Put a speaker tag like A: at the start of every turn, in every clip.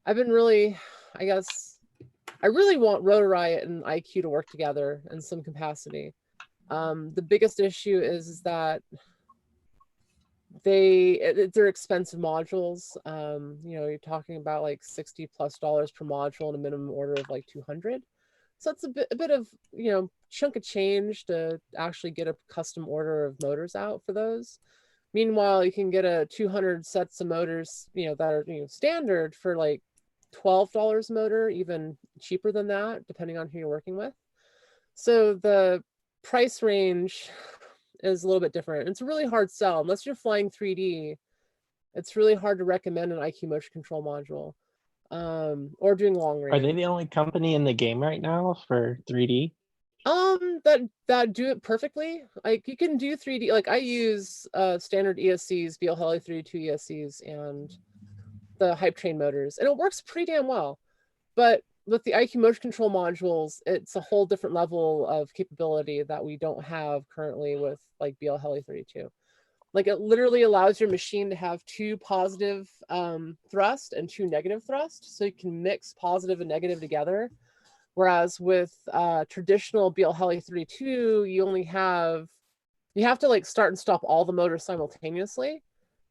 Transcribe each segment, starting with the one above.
A: I've been really, I guess, I really want Rotor Riot and IQ to work together in some capacity. The biggest issue is that they're expensive modules. You know, you're talking about like $60+ per module and a minimum order of like 200. So it's a bit of, you know, chunk of change to actually get a custom order of motors out for those. Meanwhile, you can get a 200 sets of motors, you know, that are, you know, standard for like $12 a motor, even cheaper than that, depending on who you're working with. So the price range is a little bit different. It's a really hard sell. Unless you're flying 3D, it's really hard to recommend an IQ motion control module, or doing long range.
B: Are they the only company in the game right now for 3D?
A: That do it perfectly. Like you can do 3D. Like I use standard ESCs, BL Heli 32 ESCs, and the hype train motors, and it works pretty damn well. But with the IQ motion control modules, it's a whole different level of capability that we don't have currently with like BL Heli 32. Like it literally allows your machine to have 2 positive thrust and 2 negative thrust, so you can mix positive and negative together. Whereas with traditional BL Heli 32, you have to like start and stop all the motors simultaneously,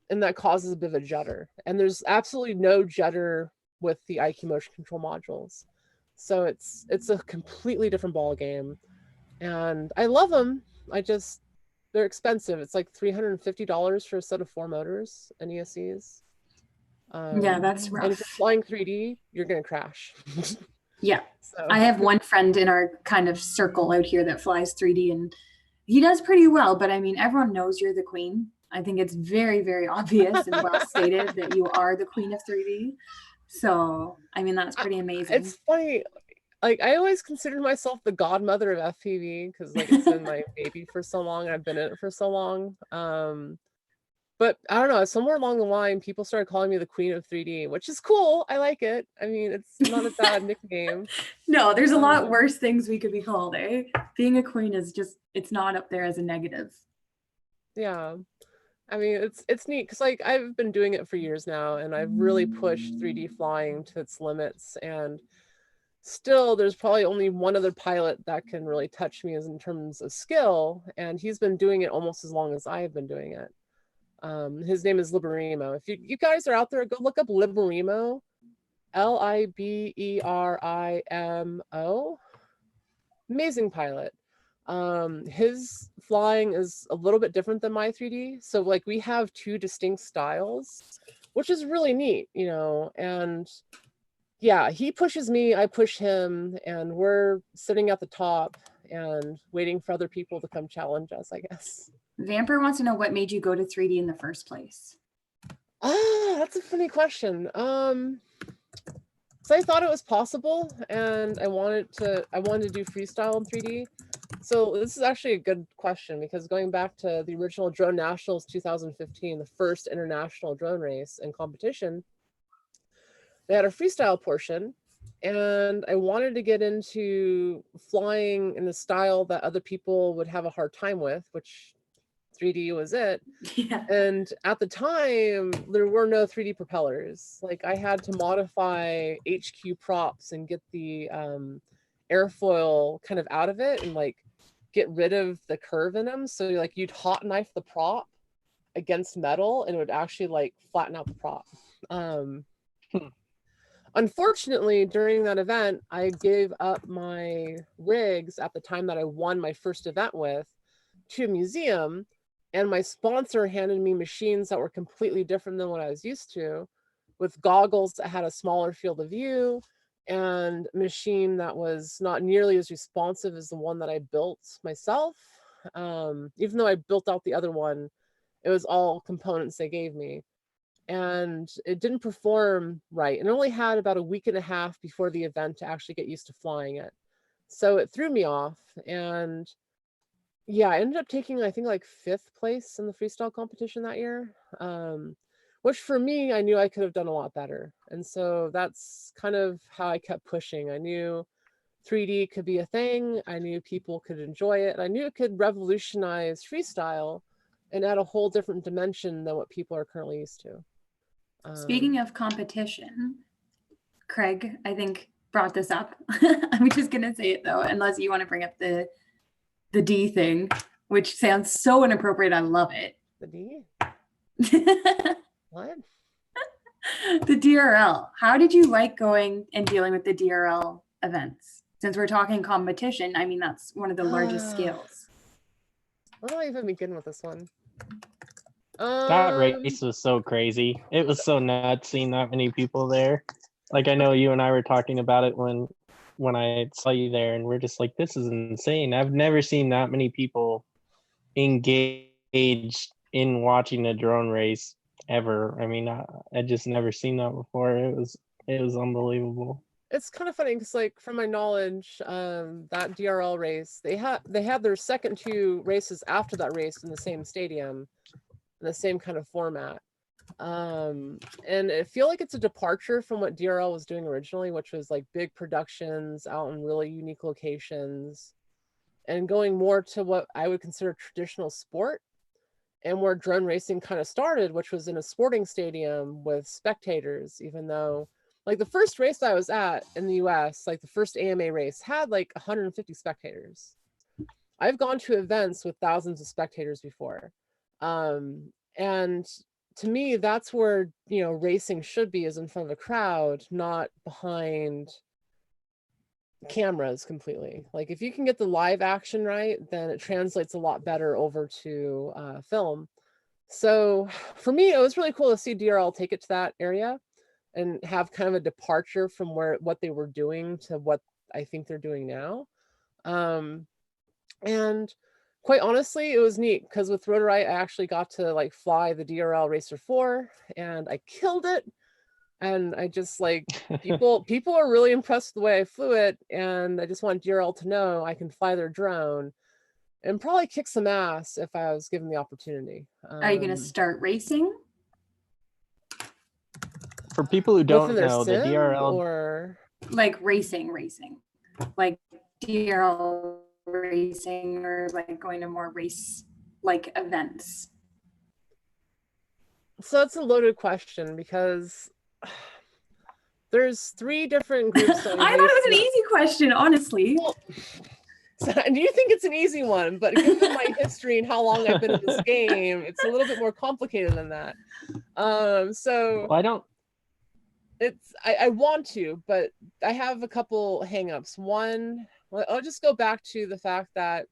A: and that causes a bit of a judder. And there's absolutely no judder with the IQ motion control modules. So it's a completely different ball game. And I love them. They're expensive. It's like $350 for a set of 4 motors and ESCs.
C: Yeah, that's rough.
A: And if you're flying 3D, you're going to crash.
C: Yeah. So. I have one friend in our kind of circle out here that flies 3D, and he does pretty well. But I mean, everyone knows you're the queen. I think it's very, very obvious and well stated that you are the queen of 3D. So, I mean, that's pretty amazing.
A: It's funny. Like, I always considered myself the godmother of FPV because, like, it's been my baby for so long. And I've been in it for so long. But I don't know, somewhere along the line, people started calling me the queen of 3D, which is cool. I like it. I mean, it's not a bad nickname.
C: No, there's a lot worse things we could be called, eh? Being a queen is just, it's not up there as a negative.
A: Yeah. I mean, it's neat because, like, I've been doing it for years now, and I've really pushed 3D flying to its limits. And still, there's probably only one other pilot that can really touch me as in terms of skill, and he's been doing it almost as long as I've been doing it. His name is Liberimo. If you guys are out there, go look up Liberimo, Liberimo. Amazing pilot. His flying is a little bit different than my 3D. So like we have 2 distinct styles, which is really neat, you know, and yeah, he pushes me, I push him, and we're sitting at the top and waiting for other people to come challenge us, I guess.
C: Vamper wants to know what made you go to 3D in the first place.
A: That's a funny question. So I thought it was possible, and I wanted to do freestyle in 3D. So this is actually a good question because going back to the original Drone Nationals 2015, the first international drone race and competition, they had a freestyle portion, and I wanted to get into flying in a style that other people would have a hard time with, which 3D was it.
C: Yeah.
A: And at the time, there were no 3D propellers. Like I had to modify HQ props and get the airfoil kind of out of it and like get rid of the curve in them. So like you'd hot knife the prop against metal and it would actually like flatten out the prop. Unfortunately, during that event, I gave up my rigs at the time that I won my first event with to a museum. And my sponsor handed me machines that were completely different than what I was used to, with goggles that had a smaller field of view and a machine that was not nearly as responsive as the one that I built myself. Even though I built out the other one, it was all components they gave me. And it didn't perform right. And only had about a week and a half before the event to actually get used to flying it. So it threw me off. And yeah, I ended up taking, I think, like 5th place in the freestyle competition that year, which for me, I knew I could have done a lot better. And so that's kind of how I kept pushing. I knew 3D could be a thing. I knew people could enjoy it. I knew it could revolutionize freestyle and add a whole different dimension than what people are currently used to.
C: Speaking of competition, Craig, I think, brought this up. I'm just gonna say it though, unless you want to bring up the D thing, which sounds so inappropriate. I love it.
A: The D? What?
C: The DRL. How did you like going and dealing with the DRL events? Since we're talking competition, I mean, that's one of the largest scales.
A: Where do I even begin with this one?
B: That race was so crazy. It was so nuts seeing that many people there. Like, I know you and I were talking about it when I saw you there, and we're just like, this is insane. I've never seen that many people engaged in watching a drone race ever. I mean, I just never seen that before. It was unbelievable.
A: It's kind of funny because, like, from my knowledge, that DRL race, they had their second 2 races after that race in the same stadium, in the same kind of format. And I feel like it's a departure from what DRL was doing originally, which was like big productions out in really unique locations, and going more to what I would consider traditional sport, and where drone racing kind of started, which was in a sporting stadium with spectators. Even though, like, the first race I was at in the US, like the first AMA race, had like 150 spectators. I've gone to events with thousands of spectators before. And to me, that's where, you know, racing should be, is in front of a crowd, not behind cameras completely. Like, if you can get the live action right, then it translates a lot better over to film. So for me, it was really cool to see DRL take it to that area and have kind of a departure from what they were doing to what I think they're doing now. And quite honestly, it was neat because with Rotor Riot, I actually got to like fly the DRL Racer 4, and I killed it. And I just, like, people are really impressed with the way I flew it, and I just want DRL to know I can fly their drone and probably kick some ass if I was given the opportunity.
C: Are you going to start racing?
B: For people who don't
A: their
B: know, the
A: sim,
B: DRL
A: or
C: like racing, like DRL racing, or like going to more race like events?
A: So it's a loaded question because there's 3 different groups.
C: I thought it was an easy question, honestly.
A: Well, so, and you think it's an easy one, but given my history and how long I've been in this game, it's a little bit more complicated than that. So
B: well, I don't.
A: I want to, but I have a couple hangups. One, I'll just go back to the fact that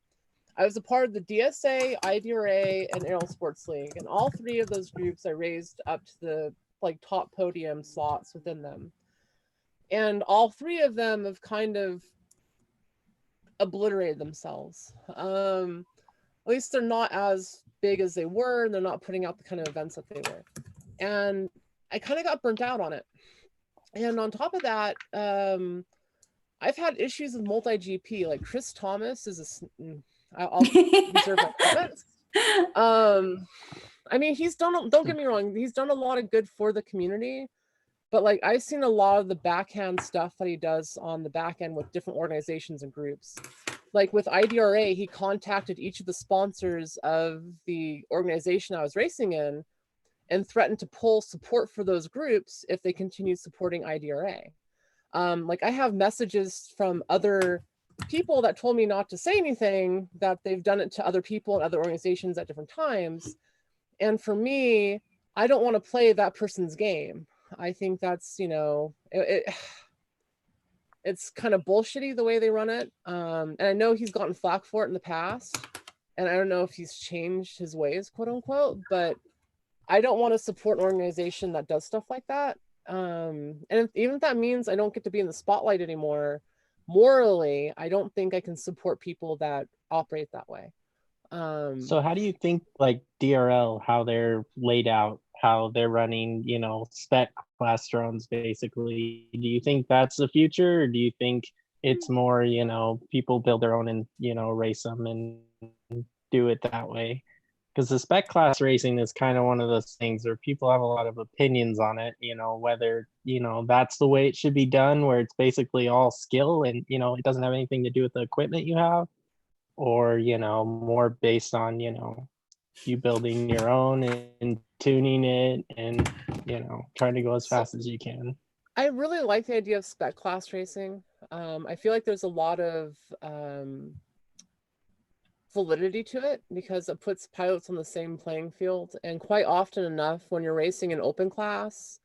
A: I was a part of the DSA, IDRA, and Aerial Sports League, and all 3 of those groups I raised up to the like top podium slots within them. And all 3 of them have kind of obliterated themselves. At least they're not as big as they were, and they're not putting out the kind of events that they were. And I kind of got burnt out on it. And on top of that, I've had issues with multi-GP. Like, Chris Thomas is I'll reserve my comments. I mean, don't get me wrong, he's done a lot of good for the community, but like, I've seen a lot of the backhand stuff that he does on the back end with different organizations and groups. Like with IDRA, he contacted each of the sponsors of the organization I was racing in and threatened to pull support for those groups if they continued supporting IDRA. Like, I have messages from other people that told me not to say anything, that they've done it to other people and other organizations at different times. And for me, I don't want to play that person's game. I think that's, you know, it's kind of bullshitty the way they run it. And I know he's gotten flack for it in the past, and I don't know if he's changed his ways, quote unquote, but I don't want to support an organization that does stuff like that. And even if that means I don't get to be in the spotlight anymore, morally, I don't think I can support people that operate that way.
B: So how do you think, like, DRL, how they're laid out, how they're running, you know, spec class drones, basically, do you think that's the future, or do you think it's more, you know, people build their own and, you know, race them and do it that way? Because the spec class racing is kind of one of those things where people have a lot of opinions on it, you know, whether, you know, that's the way it should be done, where it's basically all skill and, you know, it doesn't have anything to do with the equipment you have, or, you know, more based on, you know, you building your own and tuning it and, you know, trying to go as fast as you can.
A: I really like the idea of spec class racing. I feel like there's a lot of validity to it because it puts pilots on the same playing field. And quite often enough, when you're racing an open class,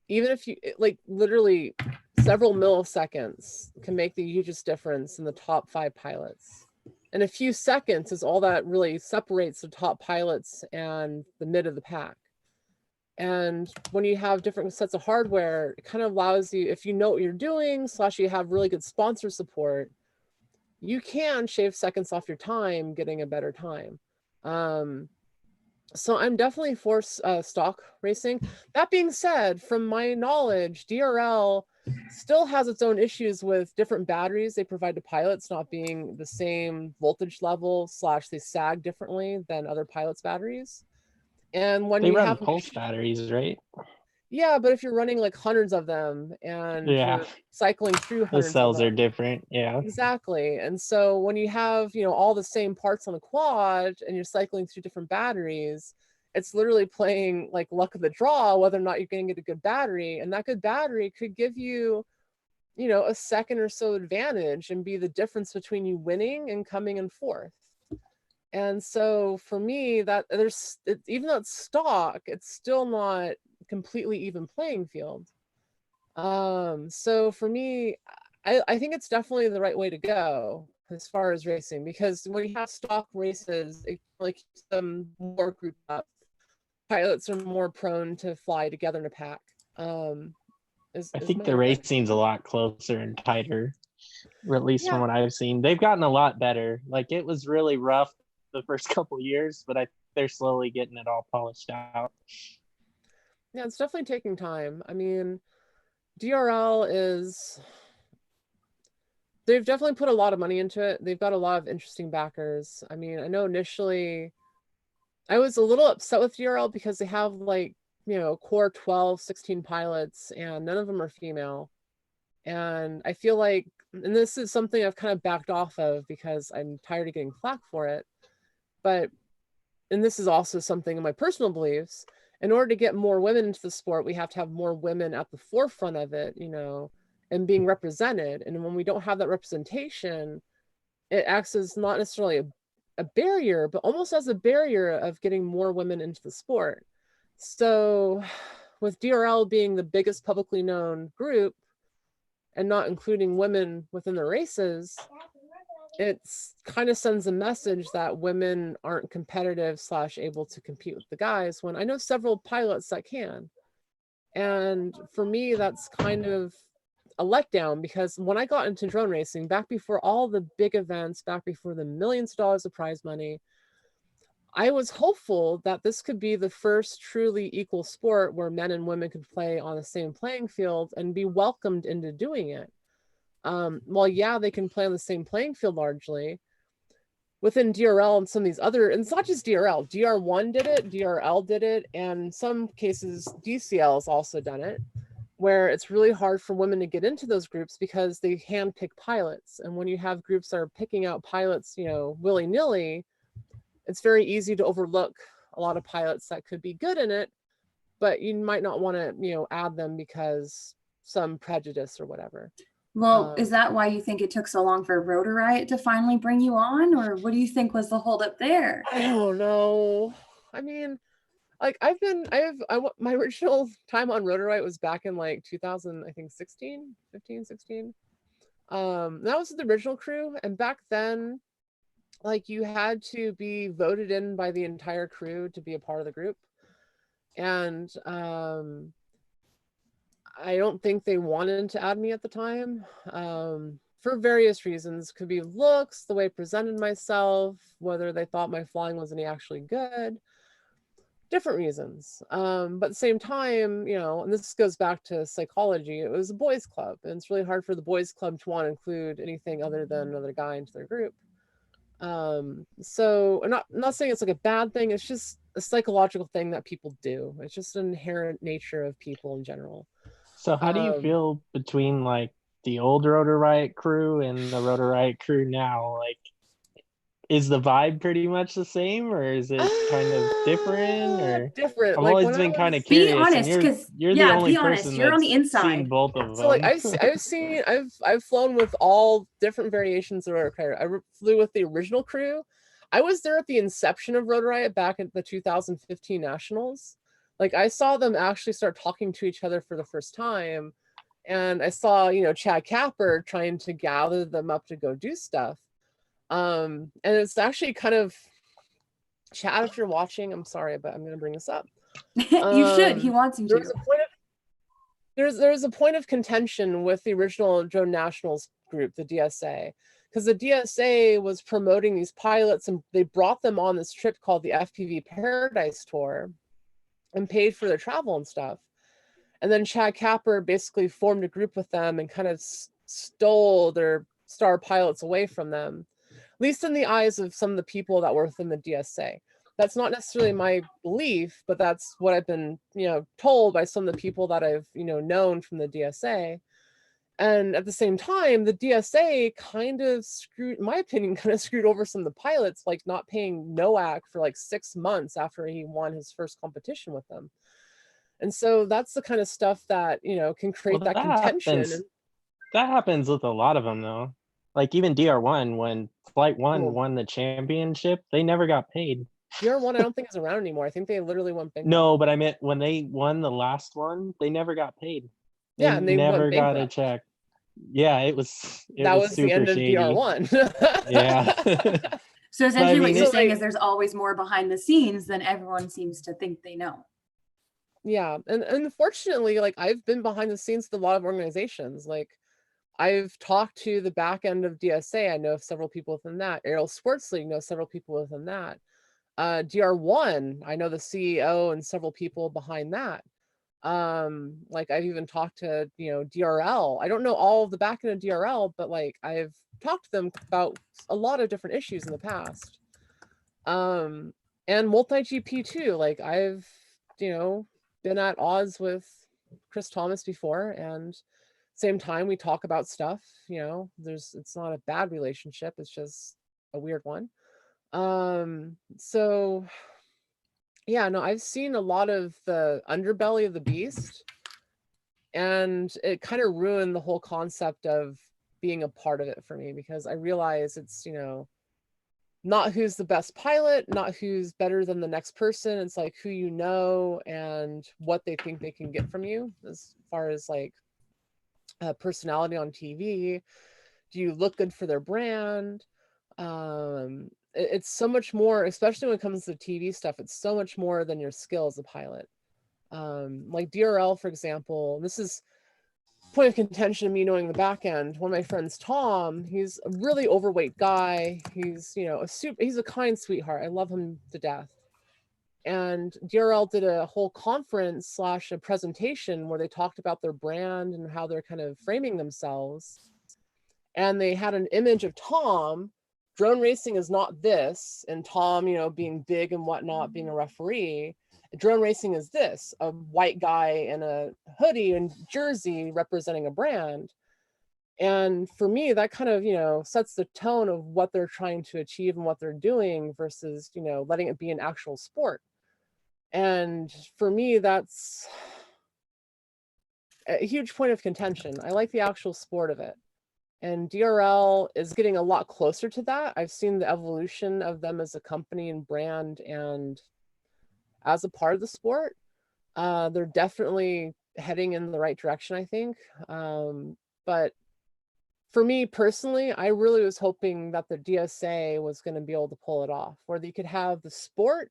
A: even if you like literally several milliseconds can make the hugest difference in the top 5 pilots. And a few seconds is all that really separates the top pilots and the mid of the pack. And when you have different sets of hardware, it kind of allows you, if you know what you're doing, / you have really good sponsor support, you can shave seconds off your time getting a better time. So I'm definitely for stock racing. That being said, from my knowledge, DRL still has its own issues with different batteries they provide to pilots not being the same voltage level / they sag differently than other pilots' batteries. And when
B: they
A: you
B: run
A: have
B: pulse batteries, right?
A: Yeah, but if you're running like hundreds of them and you're cycling through
B: the
A: hundreds
B: cells
A: of them,
B: are different. Yeah,
A: exactly. And so when you have, you know, all the same parts on the quad and you're cycling through different batteries, it's literally playing like luck of the draw whether or not you're going to get a good battery. And that good battery could give you, you know, a second or so advantage and be the difference between you winning and coming in fourth. And so for me, that even though it's stock, it's still not completely even playing field. So for me, I think it's definitely the right way to go as far as racing, because when you have stock races, it like keeps them more grouped up. Pilots are more prone to fly together in a pack.
B: I think the racing's a lot closer and tighter, or at least from what I've seen. They've gotten a lot better. Like, it was really rough the first couple of years, but they're slowly getting it all polished out.
A: Yeah, it's definitely taking time. I mean, DRL they've definitely put a lot of money into it. They've got a lot of interesting backers. I mean, I know initially I was a little upset with DRL because they have like, you know, core 12, 16 pilots and none of them are female. And I feel like, and this is something I've kind of backed off of because I'm tired of getting flack for it. But, and this is also something in my personal beliefs, in order to get more women into the sport, we have to have more women at the forefront of it, you know, and being represented. And when we don't have that representation, it acts as not necessarily a barrier, but almost as a barrier of getting more women into the sport. So with DRL being the biggest publicly known group and not including women within the races, it's kind of sends a message that women aren't competitive / able to compete with the guys, when I know several pilots that can. And for me, that's kind of a letdown, because when I got into drone racing, back before all the big events, back before the millions of dollars of prize money, I was hopeful that this could be the first truly equal sport where men and women could play on the same playing field and be welcomed into doing it. Well, yeah, they can play on the same playing field largely. Within DRL and some of these other, and it's not just DRL, DR1 did it, DRL did it, and in some cases, DCL has also done it, where it's really hard for women to get into those groups because they handpick pilots. And when you have groups that are picking out pilots, you know, willy-nilly, it's very easy to overlook a lot of pilots that could be good in it, but you might not want to, you know, add them because some prejudice or whatever.
C: Well, is that why you think it took so long for Rotor Riot to finally bring you on? Or what do you think was the holdup there?
A: I don't know. I mean, like my original time on Rotor Riot was back in like 2000, I think 16, 15, 16. That was the original crew. And back then, like, you had to be voted in by the entire crew to be a part of the group. And I don't think they wanted to add me at the time, for various reasons. Could be looks, the way I presented myself, whether they thought my flying was any actually good, different reasons. But at the same time, you know, and this goes back to psychology, it was a boys club, and it's really hard for the boys club to want to include anything other than another guy into their group. So I'm not saying it's like a bad thing, it's just a psychological thing that people do. It's just an inherent nature of people in general.
B: So how do you feel between like the old Rotor Riot crew and the Rotor Riot crew now? Like, is the vibe pretty much the same, or is it kind of different? Or
A: different?
B: I've
A: Like
B: always
A: when
B: been kind of
C: Be
B: curious, and
C: honest, because
B: you're the
C: yeah,
B: only
C: be honest.
B: person
C: You're on
B: that's
C: the inside.
B: seen both of
A: so like
B: them.
A: I've flown with all different variations of Rotor Riot. Flew with the original crew. I was there at the inception of Rotor Riot back at the 2015 Nationals. Like I saw them actually start talking to each other for the first time. And I saw, you know, Chad Kapper trying to gather them up to go do stuff. And it's actually kind of, Chad, if you're watching, I'm sorry, but I'm going to bring this up.
C: You should. He wants you to.
A: There's a point of contention with the original Drone Nationals group, the DSA, because the DSA was promoting these pilots and they brought them on this trip called the FPV Paradise Tour and paid for their travel and stuff. And then Chad Kapper basically formed a group with them and kind of stole their star pilots away from them, at least in the eyes of some of the people that were within the DSA. That's not necessarily my belief, but that's what I've been, you know, told by some of the people that I've, you know, known from the DSA. And at the same time, the DSA kind of screwed, in my opinion, kind of screwed over some of the pilots, like not paying NOAC for like 6 months after he won his first competition with them. And so that's the kind of stuff that, you know, can create that contention.
B: That happens with a lot of them, though. Like even DR1, when Flight 1 won the championship, they never got paid.
A: DR1, I don't think is around anymore. I think they literally went bankrupt.
B: No, but I meant when they won the last one, they never got paid.
A: Yeah, and they
B: never got a check. Yeah, it was
A: the end of
B: shady.
A: DR1.
B: Yeah.
C: So essentially what you're saying is there's always more behind the scenes than everyone seems to think they know.
A: Yeah, and unfortunately, like I've been behind the scenes with a lot of organizations. Like I've talked to the back end of DSA. I know several people within that. Aerial Sports League knows several people within that. DR1, I know the CEO and several people behind that. Like I've even talked to, you know, DRL. I don't know all of the back end of DRL, but like I've talked to them about a lot of different issues in the past. And multi-GP too. Like I've, you know, been at odds with Chris Thomas before, and same time we talk about stuff, you know, it's not a bad relationship, it's just a weird one. So yeah, no, I've seen a lot of the underbelly of the beast, and it kind of ruined the whole concept of being a part of it for me, because I realize it's, you know, not who's the best pilot, not who's better than the next person. It's like who you know and what they think they can get from you, as far as like personality on TV. Do you look good for their brand? It's so much more, especially when it comes to TV stuff. It's so much more than your skill as a pilot. Like DRL, for example, this is point of contention of me knowing the back end. One of my friends, Tom, he's a really overweight guy. He's, you know, he's a kind sweetheart. I love him to death. And DRL did a whole conference / a presentation where they talked about their brand and how they're kind of framing themselves. And they had an image of Tom. Drone racing is not this, and Tom, you know, being big and whatnot, being a referee. Drone racing is this, a white guy in a hoodie and jersey representing a brand. And for me, that kind of, you know, sets the tone of what they're trying to achieve and what they're doing versus, you know, letting it be an actual sport. And for me, that's a huge point of contention. I like the actual sport of it. And DRL is getting a lot closer to that. I've seen the evolution of them as a company and brand and as a part of the sport. They're definitely heading in the right direction, I think. But for me personally, I really was hoping that the DSA was going to be able to pull it off, where they could have the sport,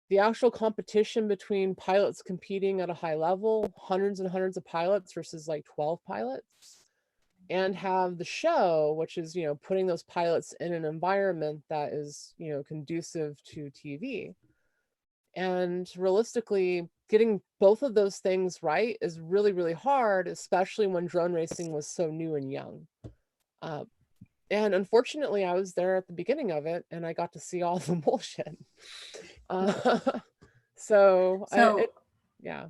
A: the actual competition between pilots competing at a high level, hundreds and hundreds of pilots versus like 12 pilots, and have the show, which is, you know, putting those pilots in an environment that is, you know, conducive to TV. And realistically, getting both of those things right is really, really hard, especially when drone racing was so new and young. And unfortunately, I was there at the beginning of it, and I got to see all the bullshit. So yeah.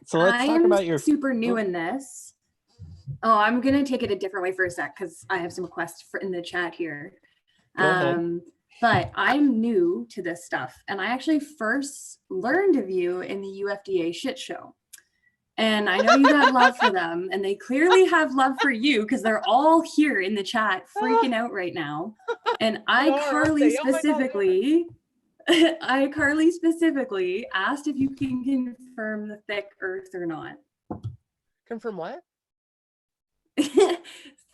B: So let's talk about your
C: super new in this. Oh, I'm gonna take it a different way for a sec because I have some requests in the chat here.
B: Go ahead.
C: But I'm new to this stuff, and I actually first learned of you in the UFDA shit show. And I know you got love for them, and they clearly have love for you because they're all here in the chat freaking out right now. And iCarly specifically, iCarly specifically asked if you can confirm the thick earth or not.
A: Confirm what?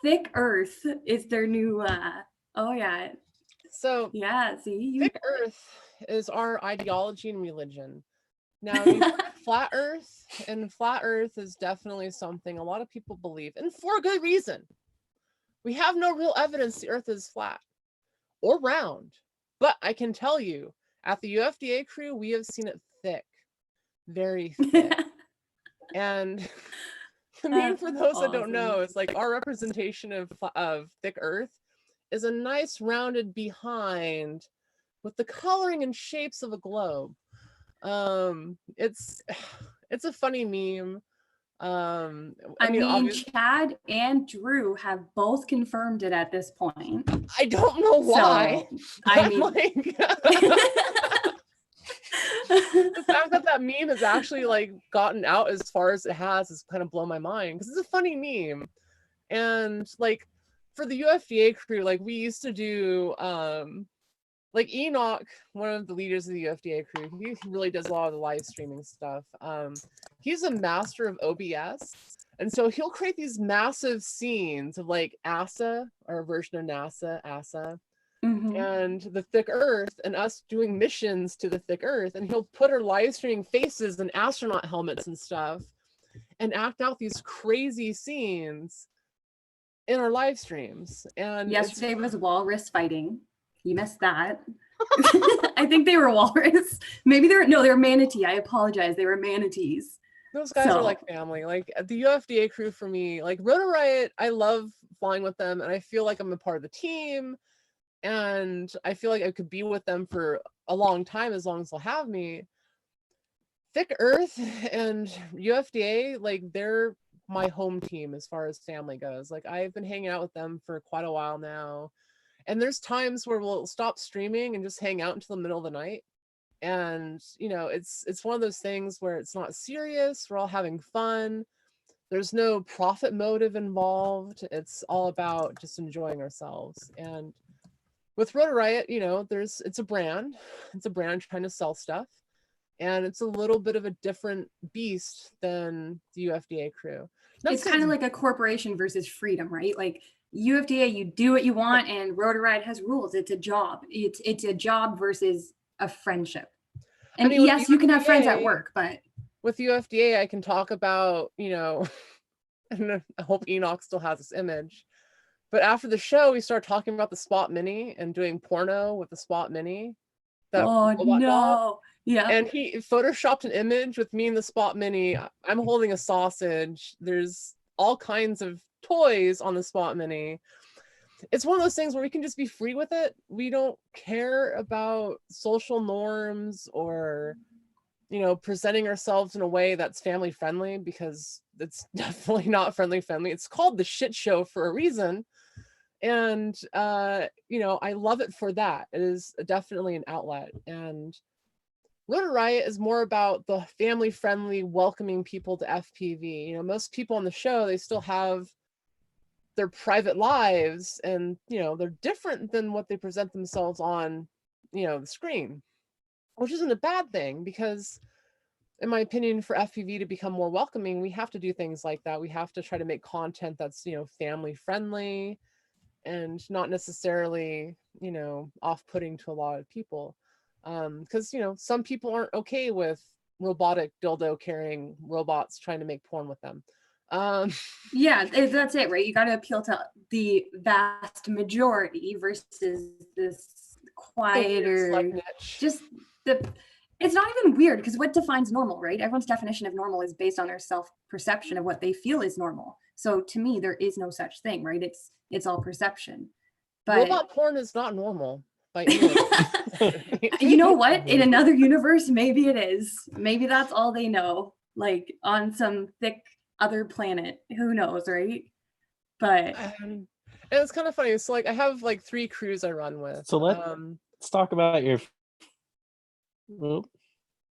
C: Thick earth is their new, oh yeah.
A: So
C: yeah, see,
A: thick earth is our ideology and religion. Now, flat earth, and flat earth is definitely something a lot of people believe, and for good reason. We have no real evidence the earth is flat or round, but I can tell you, at the UFDA crew, we have seen it thick, very thick. And I mean, for those that don't know, it's like our representation of thick earth is a nice rounded behind with the coloring and shapes of a globe. It's a funny meme.
C: I mean Chad and Drew have both confirmed it at this point.
A: I don't know why.
C: So, I mean,
A: like, the fact that meme has actually like gotten out as far as it has kind of blown my mind, because it's a funny meme. And like for the UFDA crew, like we used to do like Enoch, one of the leaders of the UFDA crew, he really does a lot of the live streaming stuff. He's a master of OBS. And so he'll create these massive scenes of like ASA, or a version of NASA, ASA, and the thick earth, and us doing missions to the thick earth. And he'll put our live streaming faces and astronaut helmets and stuff and act out these crazy scenes in our live streams. And
C: yesterday was walrus fighting. You missed that. I think they were walrus. Maybe they were manatee. I apologize. They were manatees.
A: Those guys are like family. Like the UFDA crew for me, like Rotor Riot, I love flying with them, and I feel like I'm a part of the team, and I feel like I could be with them for a long time as long as they'll have me. Thick Earth and UFDA, like they're my home team as far as family goes. Like I've been hanging out with them for quite a while now. And there's times where we'll stop streaming and just hang out until the middle of the night. And, you know, it's one of those things where it's not serious. We're all having fun. There's no profit motive involved. It's all about just enjoying ourselves. And with Rotor Riot, you know, it's a brand. It's a brand trying to sell stuff. And it's a little bit of a different beast than the UFDA crew.
C: It's kind of like a corporation versus freedom, right? Like UFDA, you do what you want, and Rotor Riot has rules. It's a job. It's a job versus a friendship. And I mean, yes, you can have friends at work, but
A: with UFDA, I can talk about, you know, and I hope Enoch still has this image. But after the show, we started talking about the Spot Mini and doing porno with the Spot Mini.
C: Oh no!
A: Dog.
C: Yeah.
A: And he photoshopped an image with me and the Spot Mini. I'm holding a sausage. There's all kinds of toys on the Spot Mini. It's one of those things where we can just be free with it. We don't care about social norms or, you know, presenting ourselves in a way that's family friendly, because it's definitely not family friendly. It's called the shit show for a reason. And, you know, I love it for that. It is definitely an outlet. And Rotor Riot is more about the family friendly, welcoming people to FPV. You know, most people on the show, they still have their private lives, and, you know, they're different than what they present themselves on, you know, the screen, which isn't a bad thing, because in my opinion, for FPV to become more welcoming, we have to do things like that. We have to try to make content that's, you know, family friendly and not necessarily, you know, off-putting to a lot of people. Because, you know, some people aren't okay with robotic dildo carrying robots trying to make porn with them.
C: Yeah, that's it, right? You got to appeal to the vast majority versus this quieter, just it's not even weird, because what defines normal, right? Everyone's definition of normal is based on their self-perception of what they feel is normal. So to me, there is no such thing, right? It's all perception. But
A: robot porn is not normal.
C: You know what? In another universe, maybe it is. Maybe that's all they know, like on some thick other planet. Who knows, right? But
A: And it's kind of funny. So like I have like 3 crews I run with.
B: So let's talk about your.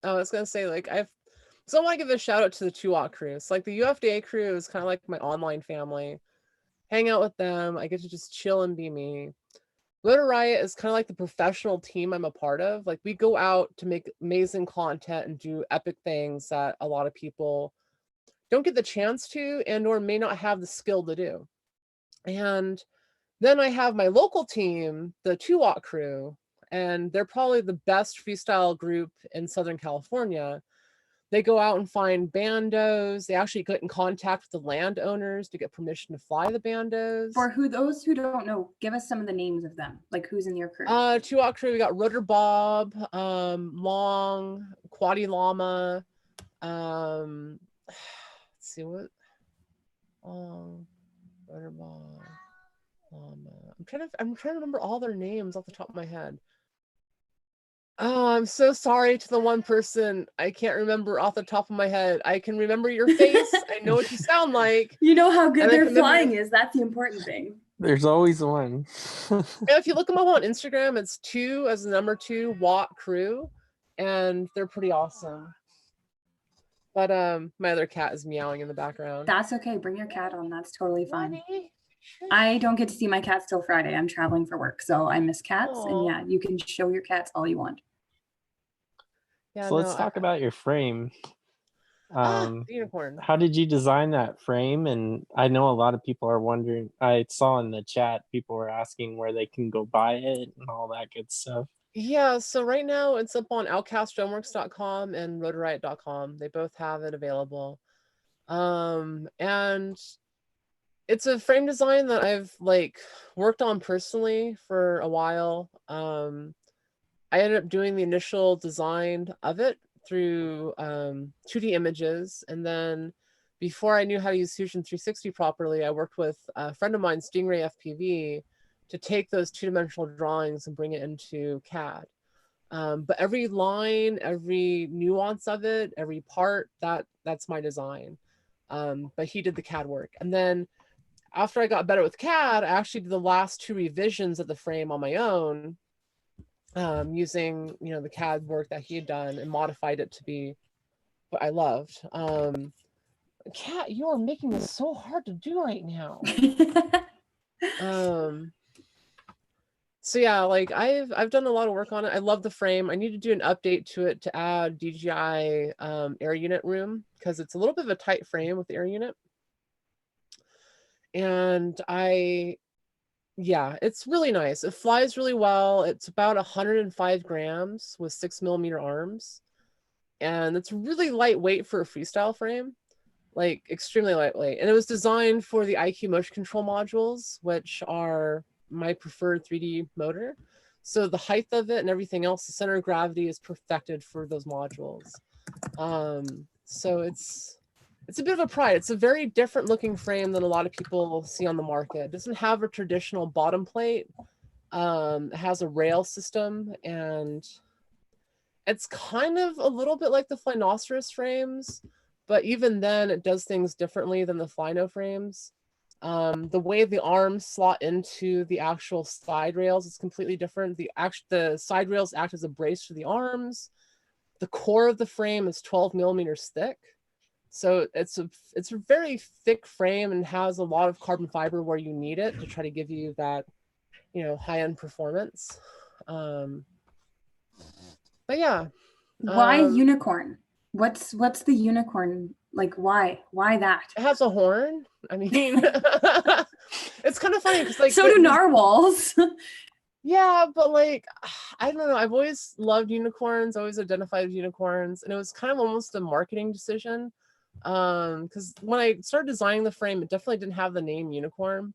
A: I was gonna say like so I want to give a shout out to the 2-Watt crew. So like the UFDA crew is kind of like my online family. Hang out with them. I get to just chill and be me. Rotor Riot is kind of like the professional team I'm a part of. Like we go out to make amazing content and do epic things that a lot of people don't get the chance to and or may not have the skill to do. And then I have my local team, the 2-Watt crew, and they're probably the best freestyle group in Southern California. They go out and find bandos. They actually get in contact with the landowners to get permission to fly the bandos.
C: For those who don't know, give us some of the names of them. Like who's in your crew?
A: 2-Watt crew, we got Rotor Bob, Long, Quaddy Llama. Let's see what. Rotor Bob, Llama. I'm trying to remember all their names off the top of my head. Oh, I'm so sorry to the one person I can't remember off the top of my head. I can remember your face. I know what you sound like.
C: You know how good their flying is. That's the important thing.
B: There's always one.
A: And if you look them up on Instagram, it's 2 as the number 2 Watt crew, and they're pretty awesome. But my other cat is meowing in the background.
C: That's okay. Bring your cat on. That's totally fine. I don't get to see my cats till Friday. I'm traveling for work, so I miss cats. Aww. And yeah, you can show your cats all you want.
B: Yeah, so let's talk about your frame.
A: Unicorn.
B: How did you design that frame? And I know a lot of people are wondering, I saw in the chat, people were asking where they can go buy it and all that good stuff.
A: Yeah, so right now it's up on outcastdroneworks.com and rotorriot.com. They both have it available. And it's a frame design that I've like worked on personally for a while. I ended up doing the initial design of it through 2D images. And then before I knew how to use Fusion 360 properly, I worked with a friend of mine, Stingray FPV, to take those 2-dimensional drawings and bring it into CAD. But every line, every nuance of it, every part, that's my design. But he did the CAD work. And then after I got better with CAD, I actually did the last 2 revisions of the frame on my own, using the CAD work that he had done and modified it to be what I loved. Kat, you are making this so hard to do right now. So yeah, like I've done a lot of work on it. I love the frame. I need to do an update to it to add DJI air unit room because it's a little bit of a tight frame with the air unit. And yeah, it's really nice. It flies really well. It's about 105 grams with 6mm arms. And it's really lightweight for a freestyle frame, like extremely lightweight. And it was designed for the IQ motion control modules, which are my preferred 3D motor. So the height of it and everything else, the center of gravity is perfected for those modules. So it's a bit of a pride. It's a very different looking frame than a lot of people see on the market. It doesn't have a traditional bottom plate. It has a rail system, and it's kind of a little bit like the Flynoceros frames, but even then it does things differently than the Flyno frames. The way the arms slot into the actual side rails is completely different. The side rails act as a brace for the arms. The core of the frame is 12mm thick. So it's a very thick frame and has a lot of carbon fiber where you need it to try to give you that, high-end performance. But yeah.
C: Why unicorn? What's the unicorn? Like, why that?
A: It has a horn. I mean, it's kind of funny because like
C: so do narwhals.
A: Yeah, but like, I don't know. I've always loved unicorns, always identified with unicorns. And it was kind of almost a marketing decision. Because when I started designing the frame, it definitely didn't have the name unicorn.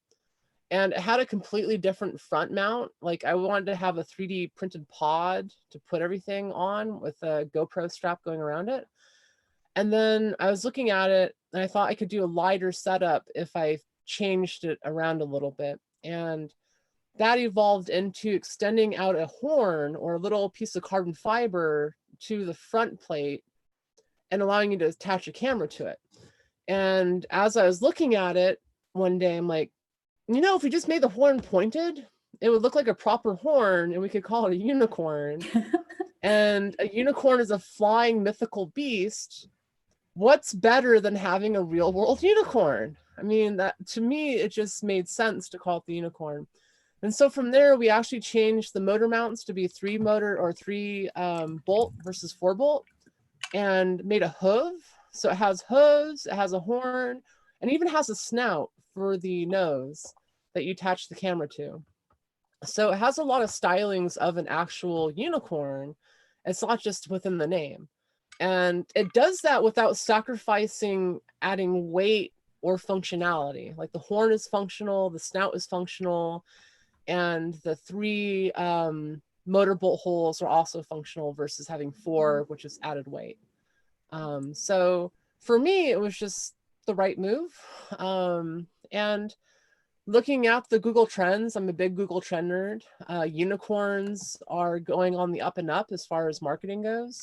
A: And it had a completely different front mount. Like I wanted to have a 3D printed pod to put everything on with a GoPro strap going around it. And then I was looking at it and I thought I could do a lighter setup if I changed it around a little bit. And that evolved into extending out a horn or a little piece of carbon fiber to the front plate and allowing you to attach a camera to it. And as I was looking at it one day, I'm like, You know, if we just made the horn pointed, it would look like a proper horn and we could call it a unicorn. And a unicorn is a flying mythical beast. What's better than having a real world unicorn? I mean, that to me, it just made sense to call it the unicorn. And so from there, we actually changed the motor mounts to be 3 bolt versus 4 bolt, and made a hoof. So it has hooves, it has a horn, and even has a snout for the nose that you attach the camera to. So it has a lot of stylings of an actual unicorn. It's not just within the name. And it does that without sacrificing adding weight or functionality. Like the horn is functional, the snout is functional, and the 3 motor bolt holes are also functional versus having 4, which is added weight. So for me, it was just the right move. And looking at the Google Trends, I'm a big Google Trend nerd. Unicorns are going on the up and up as far as marketing goes.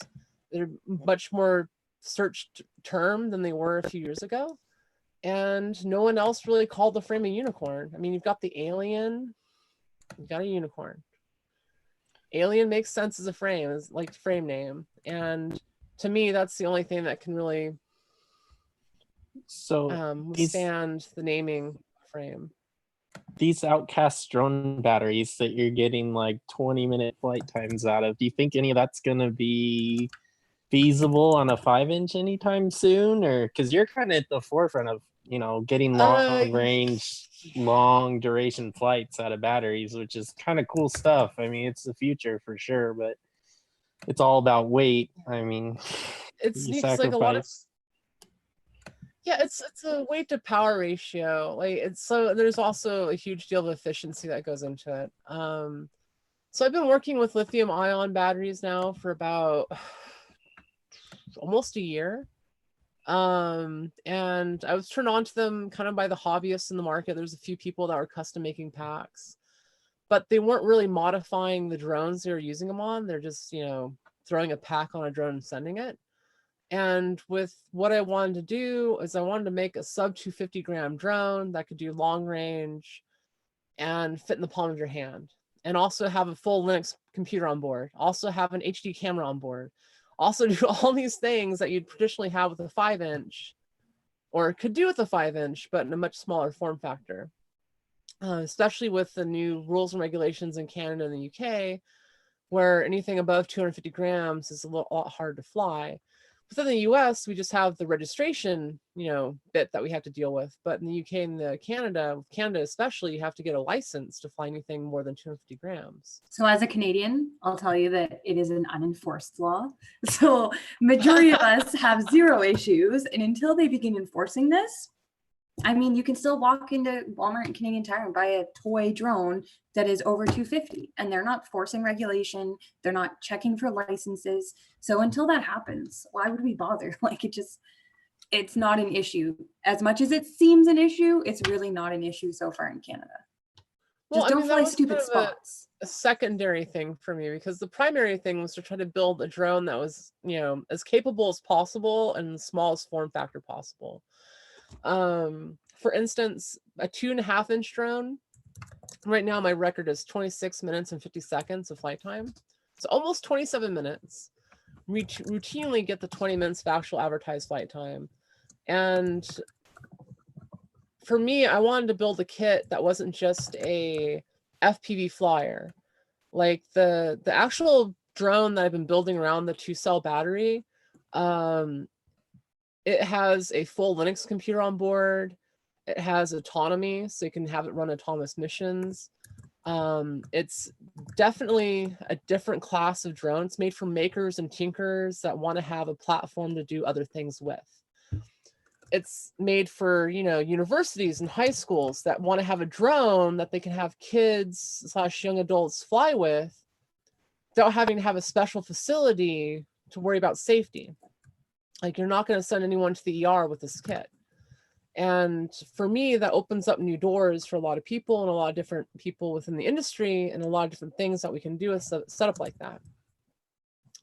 A: They're much more searched term than they were a few years ago. And no one else really called the frame a unicorn. I mean, you've got the Alien, you've got a unicorn. Alien makes sense as a frame, as like frame name. And to me, that's the only thing that can really withstand the naming frame.
B: These Outcast drone batteries that you're getting like 20-minute flight times out of, do you think any of that's going to be feasible on a 5-inch anytime soon? Or because you're kind of at the forefront of, you know, getting long range, long duration flights out of batteries, which is kind of cool stuff. I mean, it's the future for sure, but it's all about weight. I mean,
A: it's like a lot of, yeah, it's a weight to power ratio. Like it's, so there's also a huge deal of efficiency that goes into it. So I've been working with lithium-ion batteries now for about almost a year. And I was turned on to them kind of by the hobbyists in the market. There's a few people that were custom making packs, but they weren't really modifying the drones they were using them on. They're just, you know, throwing a pack on a drone and sending it. And with what I wanted to do is I wanted to make a sub 250 gram drone that could do long range and fit in the palm of your hand, and also have a full Linux computer on board, also have an HD camera on board, also do all these things that you'd traditionally have with a 5-inch, or could do with a 5-inch, but in a much smaller form factor. Especially with the new rules and regulations in Canada and the UK, where anything above 250 grams is a lot harder to fly. Within the US, we just have the registration, you know, bit that we have to deal with. But in the UK and Canada especially, you have to get a license to fly anything more than 250 grams.
C: So as a Canadian, I'll tell you that it is an unenforced law. So majority of us have 0 issues. And until they begin enforcing this, I mean, you can still walk into Walmart and Canadian Tire and buy a toy drone that is over 250, and they're not forcing regulation. They're not checking for licenses. So until that happens, why would we bother? Like it's not an issue. As much as it seems an issue, it's really not an issue so far in Canada. Just don't fly stupid spots.
A: A secondary thing for me, because the primary thing was to try to build a drone that was, you know, as capable as possible and the smallest form factor possible. For instance, a 2.5-inch drone, right now my record is 26 minutes and 50 seconds of flight time. So almost 27 minutes. We routinely get the 20 minutes of actual advertised flight time. And for me, I wanted to build a kit that wasn't just a FPV flyer. Like the actual drone that I've been building around the 2-cell battery, it has a full Linux computer on board. It has autonomy, so you can have it run autonomous missions. It's definitely a different class of drone. It's made for makers and tinkers that want to have a platform to do other things with. It's made for, you know, universities and high schools that want to have a drone that they can have kids / young adults fly with without having to have a special facility to worry about safety. Like, you're not going to send anyone to the ER with this kit. And for me, that opens up new doors for a lot of people and a lot of different people within the industry and a lot of different things that we can do with set up like that.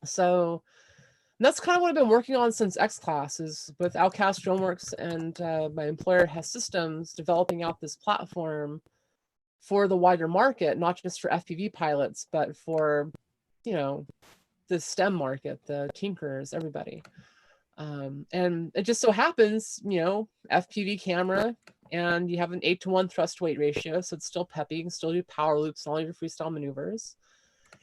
A: So that's kind of what I've been working on since X Class, is with KATchUL8r and my employer has systems developing out this platform for the wider market, not just for FPV pilots, but for, you know, the STEM market, the tinkerers, everybody. And it just so happens, you know, FPV camera, and you have an 8-to-1 thrust weight ratio, so it's still peppy. You can still do power loops and all your freestyle maneuvers.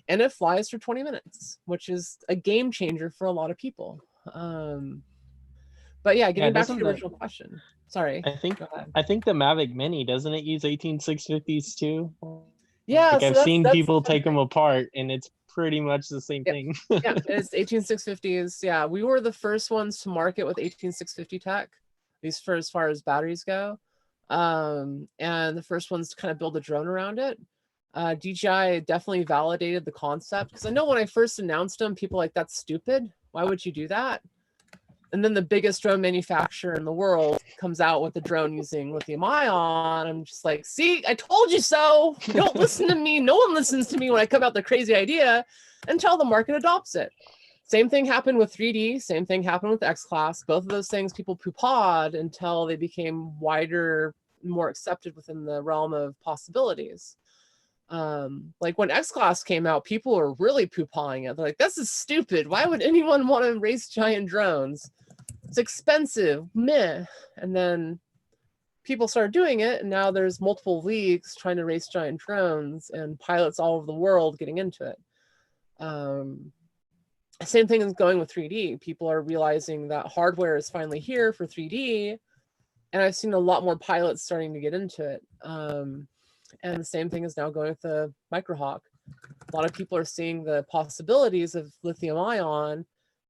A: And it flies for 20 minutes, which is a game changer for a lot of people. But yeah, getting back to the original question. Sorry.
B: I think the Mavic Mini, doesn't it use 18650s too?
A: Yeah,
B: like
A: so
B: I've seen people take them apart, and it's pretty much the same thing.
A: Yeah, it's 18650s. Yeah, we were the first ones to market with 18650 tech, at least for as far as batteries go. And the first ones to kind of build a drone around it. DJI definitely validated the concept, because I know when I first announced them, people were like, that's stupid. Why would you do that? And then the biggest drone manufacturer in the world comes out with a drone using lithium-ion. I'm just like, see, I told you so. You don't listen to me. No one listens to me when I come out with a crazy idea until the market adopts it. Same thing happened with 3D. Same thing happened with X Class. Both of those things people poo-pawed until they became wider, more accepted within the realm of possibilities. Like when X Class came out, people were really poo-pawing it. They're like, this is stupid. Why would anyone want to race giant drones? It's expensive, meh. And then people started doing it, and now there's multiple leagues trying to race giant drones and pilots all over the world getting into it. Same thing is going with 3D. People are realizing that hardware is finally here for 3D, and I've seen a lot more pilots starting to get into it. And the same thing is now going with the Microhawk. A lot of people are seeing the possibilities of lithium-ion,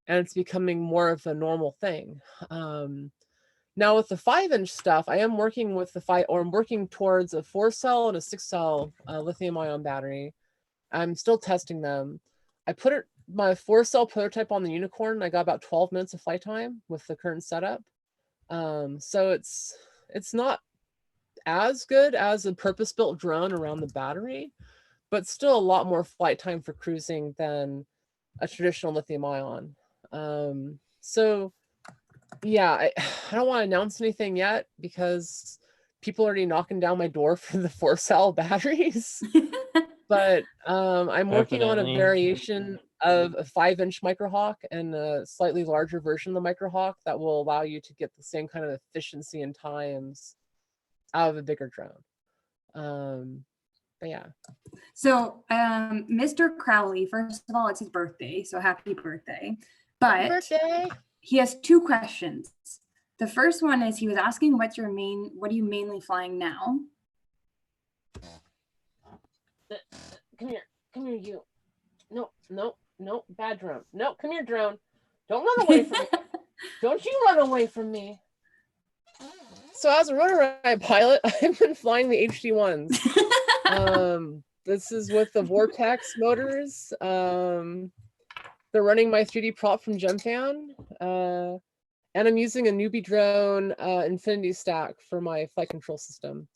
A: and it's becoming more of a normal thing. Now with the 5-inch stuff, I am working with I'm working towards a 4-cell and a 6-cell lithium-ion battery. I'm still testing them. I put my 4-cell prototype on the Unicorn. I got about 12 minutes of flight time with the current setup. So it's not as good as a purpose-built drone around the battery, but still a lot more flight time for cruising than a traditional lithium-ion. So yeah, I don't want to announce anything yet because people are already knocking down my door for the 4-cell batteries. But I'm working on a variation of a 5-inch Microhawk and a slightly larger version of the Microhawk that will allow you to get the same kind of efficiency and times out of a bigger drone. But yeah.
C: So Mr. Crowley, first of all, it's his birthday, so happy birthday. But he has 2 questions. The first one is he was asking what are you mainly flying now?
A: Come here, you. No, bad drone. No, come here, drone. Don't run away from me. Don't you run away from me. So as a Rotor Riot pilot, I've been flying the HD1s. This is with the Vortex motors. They're running my 3D prop from GemFan. And I'm using a newbie drone Infinity stack for my flight control system.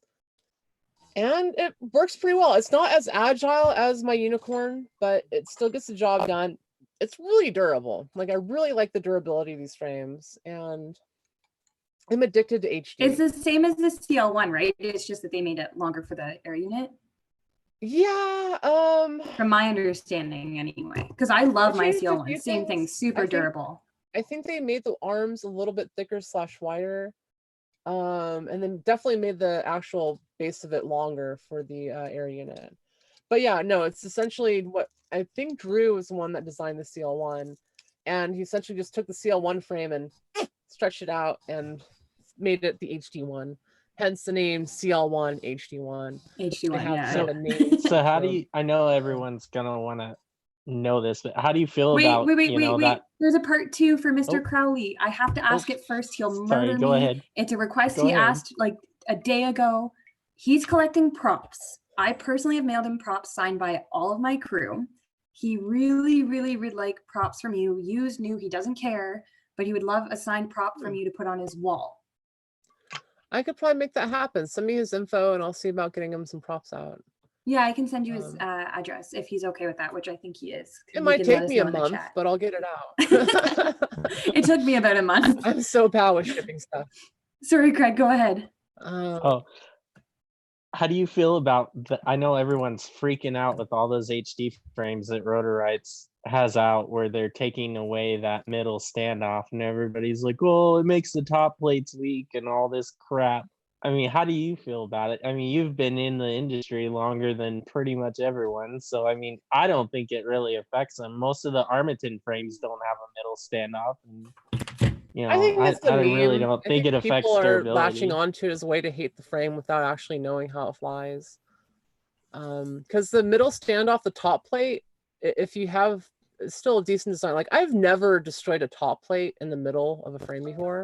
A: And it works pretty well. It's not as agile as my Unicorn, but it still gets the job done. It's really durable. Like, I really like the durability of these frames, and I'm addicted to HD.
C: It's the same as the CL1, right? It's just that they made it longer for the air unit.
A: Yeah.
C: From my understanding, anyway, because I love my CL1. Same thing, super durable.
A: I think they made the arms a little bit thicker / wider. And then definitely made the actual base of it longer for the air unit. But yeah, no, it's essentially what I think Drew was the one that designed the CL1, and he essentially just took the CL1 frame and stretched it out and made it the HD1. Hence the name CL1 HD1.
C: HD1, yeah.
B: So how do you? I know everyone's gonna want to know this, but how do you feel about
C: wait. There's a part 2 for Mr. Crowley. I have to ask it first. He'll murder me.
B: Go ahead.
C: It's a request he asked like a day ago. He's collecting props. I personally have mailed him props signed by all of my crew. He really would like props from you. Used, new, he doesn't care, but he would love a signed prop from you to put on his wall.
A: I could probably make that happen. Send me his info and I'll see about getting him some props out.
C: Yeah, I can send you his address if he's okay with that, which I think he is.
A: It might take me a month, but I'll get it out.
C: It took me about a month.
A: I'm so bad with shipping stuff.
C: Sorry, Craig, go ahead.
B: How do you feel about I know everyone's freaking out with all those HD frames that Rotor Riot has out, where they're taking away that middle standoff, and everybody's like, "Oh, it makes the top plates weak and all this crap." I mean, how do you feel about it? I mean, you've been in the industry longer than pretty much everyone, so I mean, I don't think it really affects them. Most of the Armaton frames don't have a middle standoff, and you know,
A: I think it's
B: I really don't think it affects
A: people are
B: durability.
A: latching onto it as a way to hate the frame without actually knowing how it flies. Because the middle standoff, the top plate, if you have, it's still a decent design. Like, I've never destroyed a top plate in the middle of a frame before.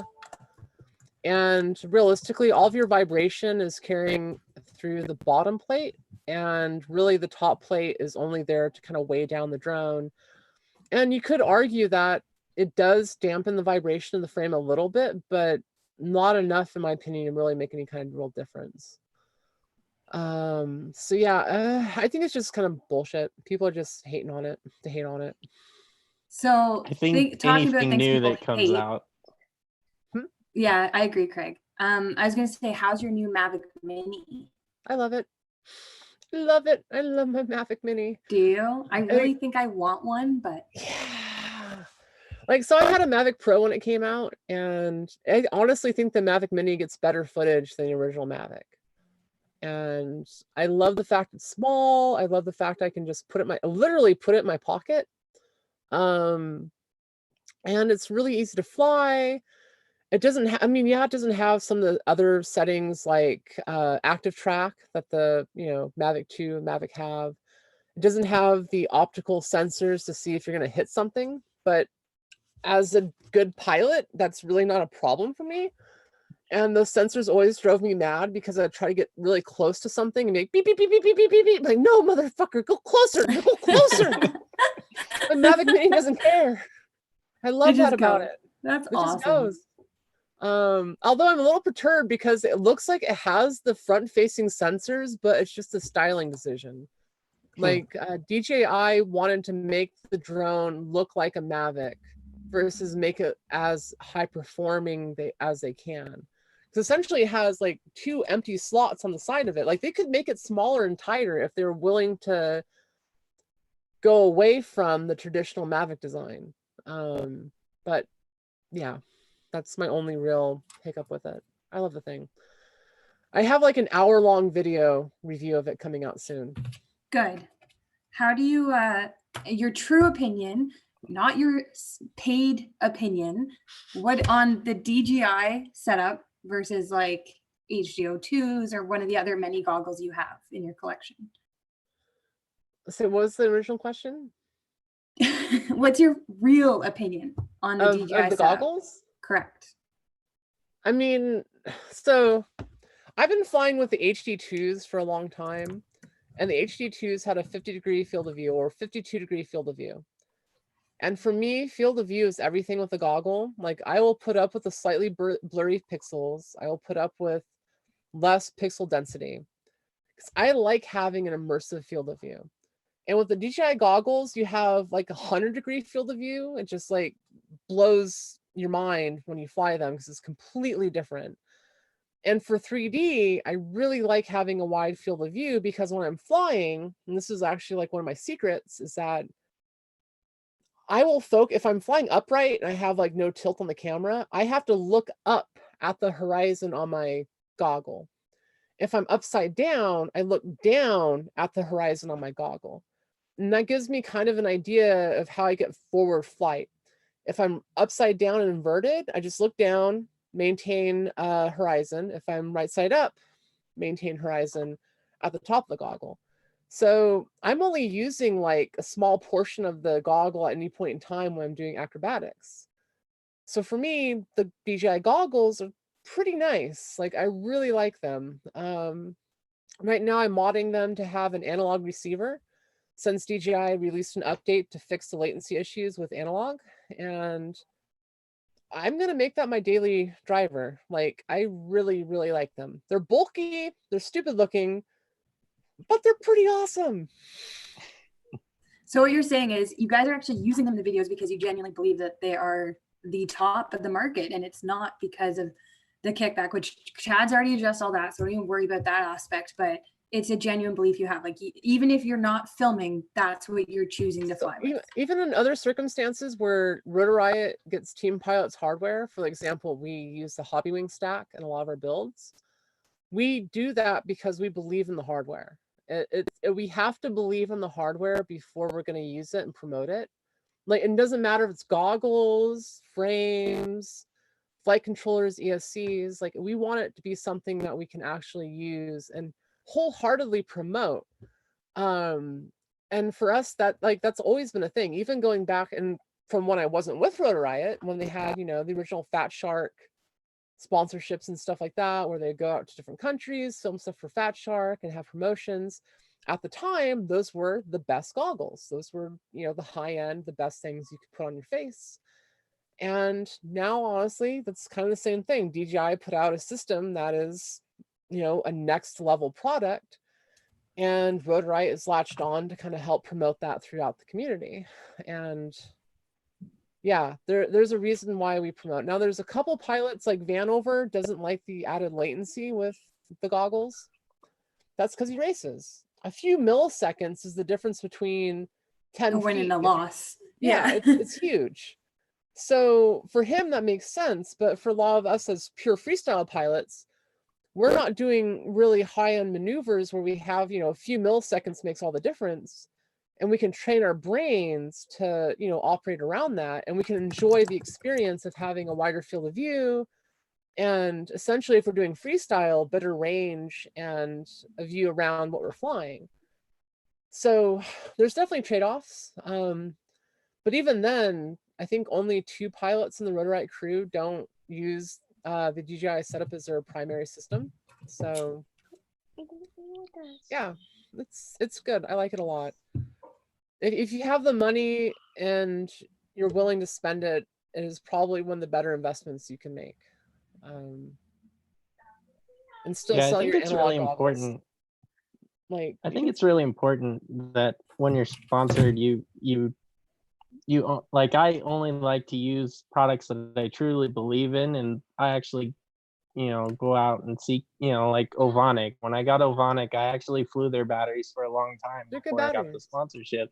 A: And realistically, all of your vibration is carrying through the bottom plate. And really, the top plate is only there to kind of weigh down the drone. And you could argue that it does dampen the vibration of the frame a little bit, but not enough, in my opinion, to really make any kind of real difference. So yeah, I think it's just kind of bullshit. People are just hating on it to hate on it.
C: So
B: I think
C: talking about
B: anything
C: things
B: new
C: people
B: that comes
C: hate,
B: out.
C: Yeah, I agree, Craig. I was gonna say, how's your new Mavic Mini?
A: I love it. Love it. I love my Mavic Mini.
C: Do you? I really think I want one, but
A: yeah. Like, so I had a Mavic Pro when it came out, and I honestly think the Mavic Mini gets better footage than the original Mavic. And I love the fact it's small. I love the fact I can just literally put it in my pocket. And it's really easy to fly. It doesn't it doesn't have some of the other settings like active track that the Mavic 2 and Mavic have. It doesn't have the optical sensors to see if you're going to hit something, but as a good pilot, that's really not a problem for me. And those sensors always drove me mad because I'd try to get really close to something and make beep, beep, beep, beep, beep, beep, beep, beep. Like, no, motherfucker, go closer, go closer. The Mavic Mini doesn't care. I love that about it.
C: That's
A: it
C: awesome.
A: Just goes. Although I'm a little perturbed because it looks like it has the front-facing sensors, but it's just a styling decision. Like DJI wanted to make the drone look like a Mavic versus make it as high-performing as they can. So essentially, it has like 2 empty slots on the side of it. Like, they could make it smaller and tighter if they're willing to go away from the traditional Mavic design. But yeah, that's my only real hiccup with it. I love the thing. I have like an hour-long video review of it coming out soon.
C: Good. How do you, your true opinion, not your paid opinion, what on the DJI setup versus like HDO2s or one of the other many goggles you have in your collection?
A: So what was the original question?
C: What's your real opinion on the DJI
A: of the
C: setup?
A: Goggles?
C: Correct.
A: I mean, so I've been flying with the HD2s for a long time, and the HD2s had a 50-degree field of view or 52-degree field of view. And for me, field of view is everything with the goggle. Like, I will put up with the slightly blurry pixels. I will put up with less pixel density because I like having an immersive field of view. And with the DJI goggles, you have like 100-degree field of view. It just like blows your mind when you fly them because it's completely different. And for 3D, I really like having a wide field of view because when I'm flying, and this is actually like one of my secrets, is that I will focus, if I'm flying upright and I have like no tilt on the camera, I have to look up at the horizon on my goggle. If I'm upside down, I look down at the horizon on my goggle. And that gives me kind of an idea of how I get forward flight. If I'm upside down and inverted, I just look down, maintain horizon. If I'm right side up, maintain horizon at the top of the goggle. So I'm only using like a small portion of the goggle at any point in time when I'm doing acrobatics. So for me, the DJI goggles are pretty nice. Like, I really like them. Right now I'm modding them to have an analog receiver since DJI released an update to fix the latency issues with analog. And I'm going to make that my daily driver. Like, I really, really like them. They're bulky, they're stupid looking, but they're pretty awesome.
C: So what you're saying is you guys are actually using them in the videos because you genuinely believe that they are the top of the market, and it's not because of the kickback, which Chad's already addressed all that, so don't even worry about that aspect, but it's a genuine belief you have. Like, even if you're not filming, that's what you're choosing to fly with.
A: Even in other circumstances where Rotor Riot gets Team Pilot's hardware, for example, we use the Hobby Wing stack in a lot of our builds. We do that because we believe in the hardware. We have to believe in the hardware before we're going to use it and promote it. Like, it doesn't matter if it's goggles, frames, flight controllers, ESCs. Like, we want it to be something that we can actually use and wholeheartedly promote. And for us, that's always been a thing. Even going back and from when I wasn't with Rotor Riot, when they had, you know, the original Fat Shark sponsorships and stuff like that, where they go out to different countries, film stuff for Fat Shark and have promotions. At the time, those were the best goggles. Those were, you know, the high end, the best things you could put on your face. And now, honestly, that's kind of the same thing. DJI put out a system that is, you know, a next level product, and Rotor Riot is latched on to kind of help promote that throughout the community. And yeah, there's a reason why we promote. Now, there's a couple pilots, like Vanover doesn't like the added latency with the goggles. That's because he races. A few milliseconds is the difference between 10
C: a win
A: feet.
C: and a loss.
A: Yeah, it's huge. So for him, that makes sense. But for a lot of us as pure freestyle pilots, we're not doing really high-end maneuvers where we have, you know, a few milliseconds makes all the difference. And we can train our brains to, you know, operate around that. And we can enjoy the experience of having a wider field of view. And essentially, if we're doing freestyle, better range and a view around what we're flying. So there's definitely trade-offs. But even then, I think only 2 pilots in the Rotor Riot crew don't use the DJI setup as their primary system. So yeah, it's good. I like it a lot. If you have the money and you're willing to spend it, it is probably one of the better investments you can make. And still sell your analog
B: really
A: goggles.
B: Important.
A: Like,
B: I think it's really important that when you're sponsored, you like, I only like to use products that I truly believe in, and I actually, you know, go out and seek, you know, like Ovonic. When I got Ovonic, I actually flew their batteries for a long time before I got the sponsorship,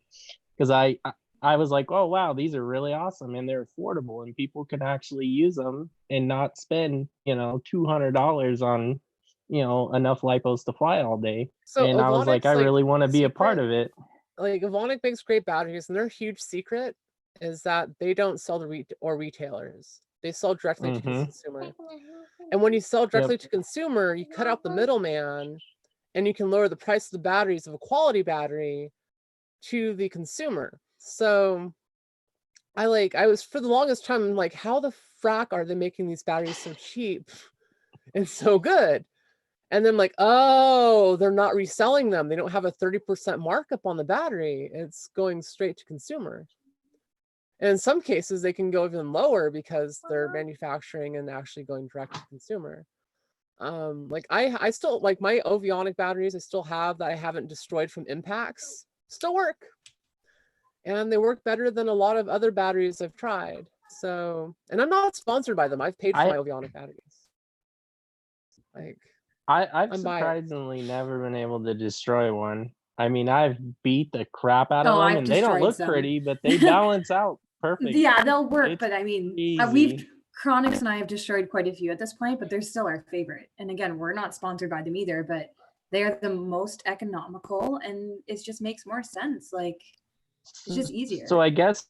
B: because I was like, oh wow, these are really awesome and they're affordable and people can actually use them and not spend, you know, $200 on, you know, enough lipos to fly all day. So and I was like, I really want to be a part of it.
A: Like, Ovonic makes great batteries, and their huge secret is that they don't sell to retailers. They sell directly to consumer. And when you sell directly to consumer, you cut out the middleman, and you can lower the price of the batteries of a quality battery to the consumer. So I was, for the longest time, like, how the frack are they making these batteries so cheap and so good? And then, like, oh, they're not reselling them. They don't have a 30% markup on the battery. It's going straight to consumer. And in some cases, they can go even lower because they're manufacturing and actually going direct to consumer. Like, I still, like, my Ovionic batteries I still have that I haven't destroyed from impacts, still work. And they work better than a lot of other batteries I've tried. So, and I'm not sponsored by them. I've paid for my Ovionic batteries. Like,
B: I've surprisingly never been able to destroy one. I mean, I've beat the crap out of them, and they don't look pretty, but they balance out perfect.
C: Yeah, they'll work, but I mean, Chronix and I have destroyed quite a few at this point, but they're still our favorite. And again, we're not sponsored by them either, but they are the most economical, and it just makes more sense. Like, it's just easier.
B: So I guess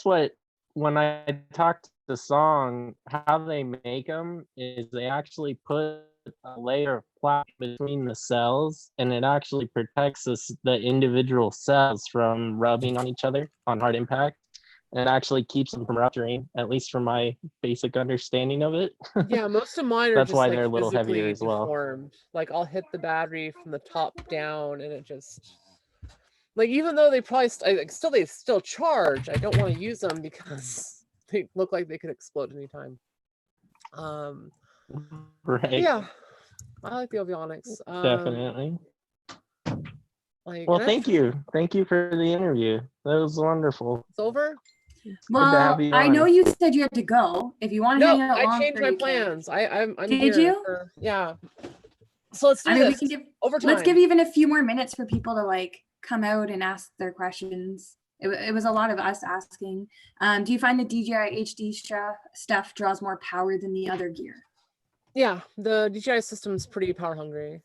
B: when I talked the song, how they make them is they actually put a layer of plastic between the cells, and it actually protects the individual cells from rubbing on each other on hard impact, and it actually keeps them from rupturing, at least from my basic understanding of it.
A: Yeah, most of mine are
B: that's
A: just,
B: why
A: like,
B: they're a little heavier as well.
A: Deformed. Like, I'll hit the battery from the top down, and it just, like, even though they probably they still charge, I don't want to use them because they look like they could explode anytime.
B: Right.
A: Yeah, I like the Ovionics.
B: Definitely.
A: Like,
B: well, thank you for the interview. That was wonderful.
A: It's over.
C: Well, I know you said you had to go. If you want to hang out
A: I
C: longer,
A: changed my plans. I'm
C: Did
A: here
C: you?
A: Yeah. So let's do this.
C: Let's give even a few more minutes for people to like come out and ask their questions. It was a lot of us asking. Do you find the DJI HD stuff draws more power than the other gear?
A: Yeah, the DJI system is pretty power hungry.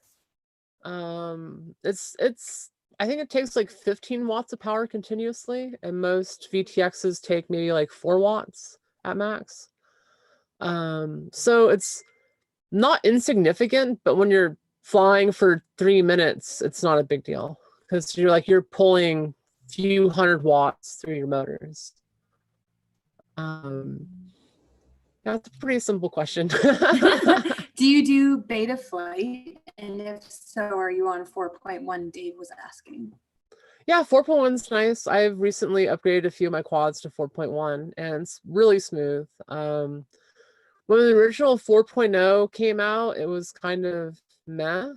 A: It's I think it takes like 15 watts of power continuously, and most VTXs take maybe like 4 watts at max. So it's not insignificant, but when you're flying for 3 minutes, it's not a big deal because you're pulling a few hundred watts through your motors. That's a pretty simple question.
C: Do you do beta flight? And if so, are you on 4.1? Dave was asking.
A: Yeah, 4.1 is nice. I've recently upgraded a few of my quads to 4.1 and it's really smooth. When the original 4.0 came out, it was kind of meh.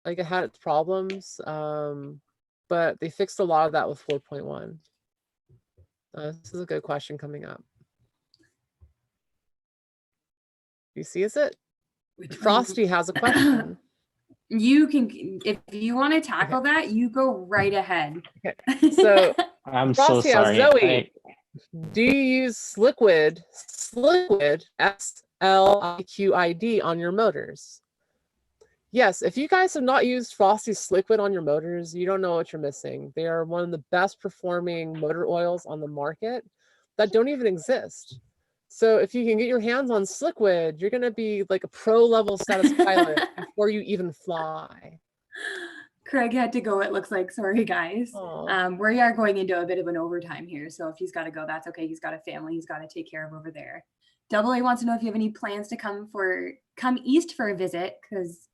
A: Like it had its problems, but they fixed a lot of that with 4.1. This is a good question coming up. You see, is it? Frosty has a question.
C: You can, if you want to tackle that, you go right ahead.
A: Okay. So
B: I'm
A: Frosty
B: so sorry.
A: Zoe, do you use Sliquid SLIQID on your motors? Yes, if you guys have not used Frosty's Sliquid on your motors, you don't know what you're missing. They are one of the best performing motor oils on the market that don't even exist. So if you can get your hands on Sliquid, you're going to be like a pro level status pilot before you even fly.
C: Craig had to go, it looks like. Sorry, guys. We are going into a bit of an overtime here. So if he's got to go, that's okay. He's got a family he's got to take care of over there. Double A wants to know if you have any plans to come east for a visit, because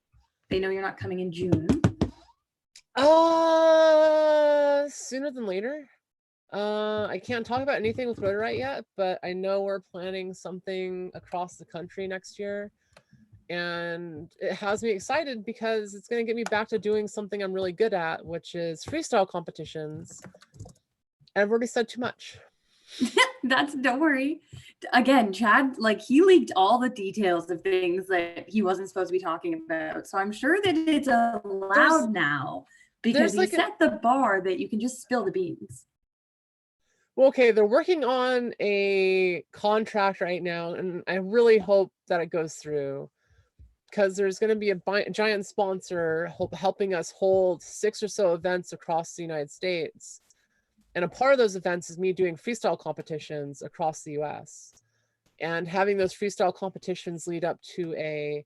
C: they know you're not coming in June.
A: Sooner than later. I can't talk about anything with Rotor Riot yet, but I know we're planning something across the country next year. And it has me excited because it's going to get me back to doing something I'm really good at, which is freestyle competitions. And I've already said too much.
C: Don't worry. Again, Chad, like he leaked all the details of things that he wasn't supposed to be talking about. So I'm sure that it's allowed now because he set the bar that you can just spill the beans.
A: Well, okay, they're working on a contract right now, and I really hope that it goes through because there's going to be a giant sponsor helping us hold 6 or so events across the United States. And a part of those events is me doing freestyle competitions across the US and having those freestyle competitions lead up to a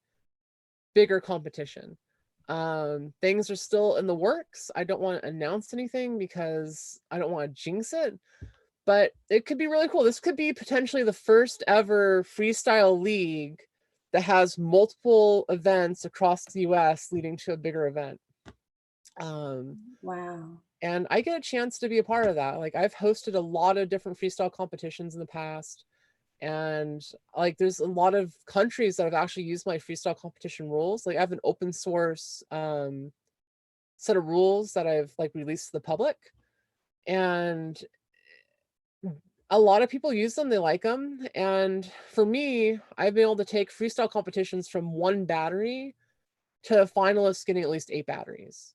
A: bigger competition. Things are still in the works. I don't want to announce anything because I don't want to jinx it. But it could be really cool. This could be potentially the first ever freestyle league that has multiple events across the US leading to a bigger event.
C: Wow.
A: And I get a chance to be a part of that. Like I've hosted a lot of different freestyle competitions in the past. And like there's a lot of countries that have actually used my freestyle competition rules. Like I have an open source set of rules that I've like released to the public. And a lot of people use them, they like them. And for me, I've been able to take freestyle competitions from 1 battery to finalists getting at least 8 batteries.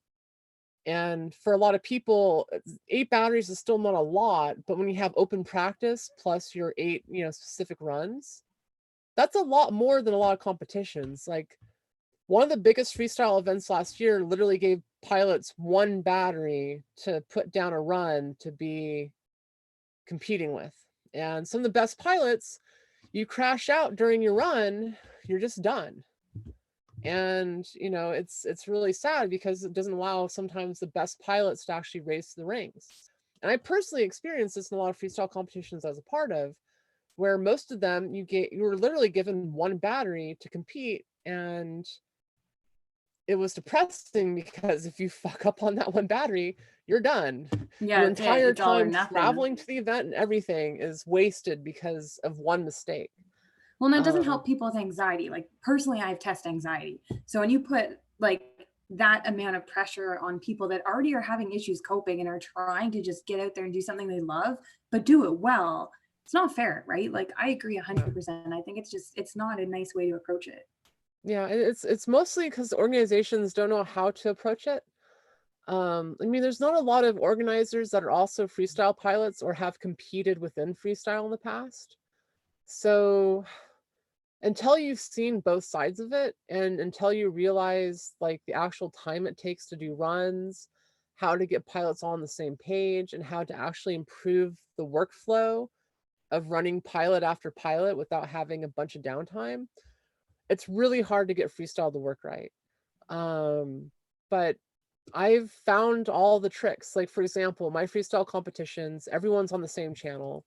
A: And for a lot of people, 8 batteries is still not a lot, but when you have open practice plus your 8, specific runs, that's a lot more than a lot of competitions. Like one of the biggest freestyle events last year literally gave pilots 1 battery to put down a run to be competing with. And some of the best pilots, you crash out during your run, you're just done. And it's really sad because it doesn't allow sometimes the best pilots to actually race the rings. And I personally experienced this in a lot of freestyle competitions I was a part of, where most of them you were literally given 1 battery to compete, and it was depressing because if you fuck up on that 1 battery, you're done.
C: Yeah,
A: your entire time traveling to the event and everything is wasted because of 1 mistake.
C: Well, and that doesn't help people with anxiety. Like personally, I have test anxiety. So when you put like that amount of pressure on people that already are having issues coping and are trying to just get out there and do something they love, but do it well. It's not fair, right? Like, I agree 100%. I think it's not a nice way to approach it.
A: Yeah, it's mostly because organizations don't know how to approach it. I mean, there's not a lot of organizers that are also freestyle pilots or have competed within freestyle in the past. So until you've seen both sides of it, and until you realize like the actual time it takes to do runs, how to get pilots on the same page, and how to actually improve the workflow of running pilot after pilot without having a bunch of downtime, it's really hard to get freestyle to work right. But I've found all the tricks. Like, for example, my freestyle competitions, everyone's on the same channel,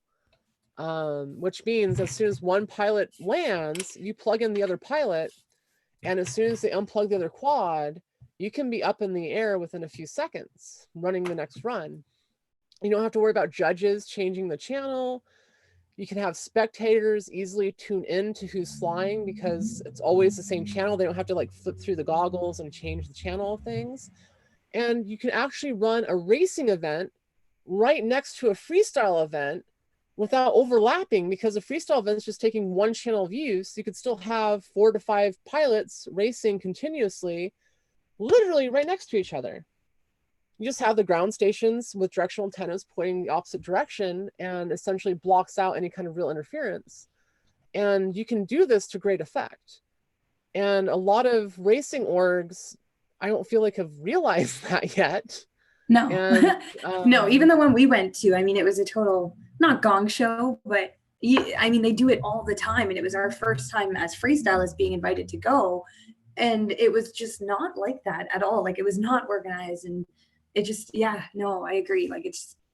A: which means as soon as one pilot lands, you plug in the other pilot, and as soon as they unplug the other quad, you can be up in the air within a few seconds running the next run. You don't have to worry about judges changing the channel. You can have spectators easily tune in to who's flying because it's always the same channel. They don't have to like flip through the goggles and change the channel of things. And you can actually run a racing event right next to a freestyle event without overlapping, because a freestyle event is just taking one channel of use. You could still have 4 to 5 pilots racing continuously, literally right next to each other. You just have the ground stations with directional antennas pointing the opposite direction, and essentially blocks out any kind of real interference. And you can do this to great effect. And a lot of racing orgs, I don't feel like have realized that yet.
C: No,
A: and,
C: no, even the one we went to, I mean, it was a total, not gong show, but I mean, they do it all the time. And it was our first time as freestylists being invited to go. And it was just not like that at all. Like, it was not organized, and it just, yeah, no, I agree. Like,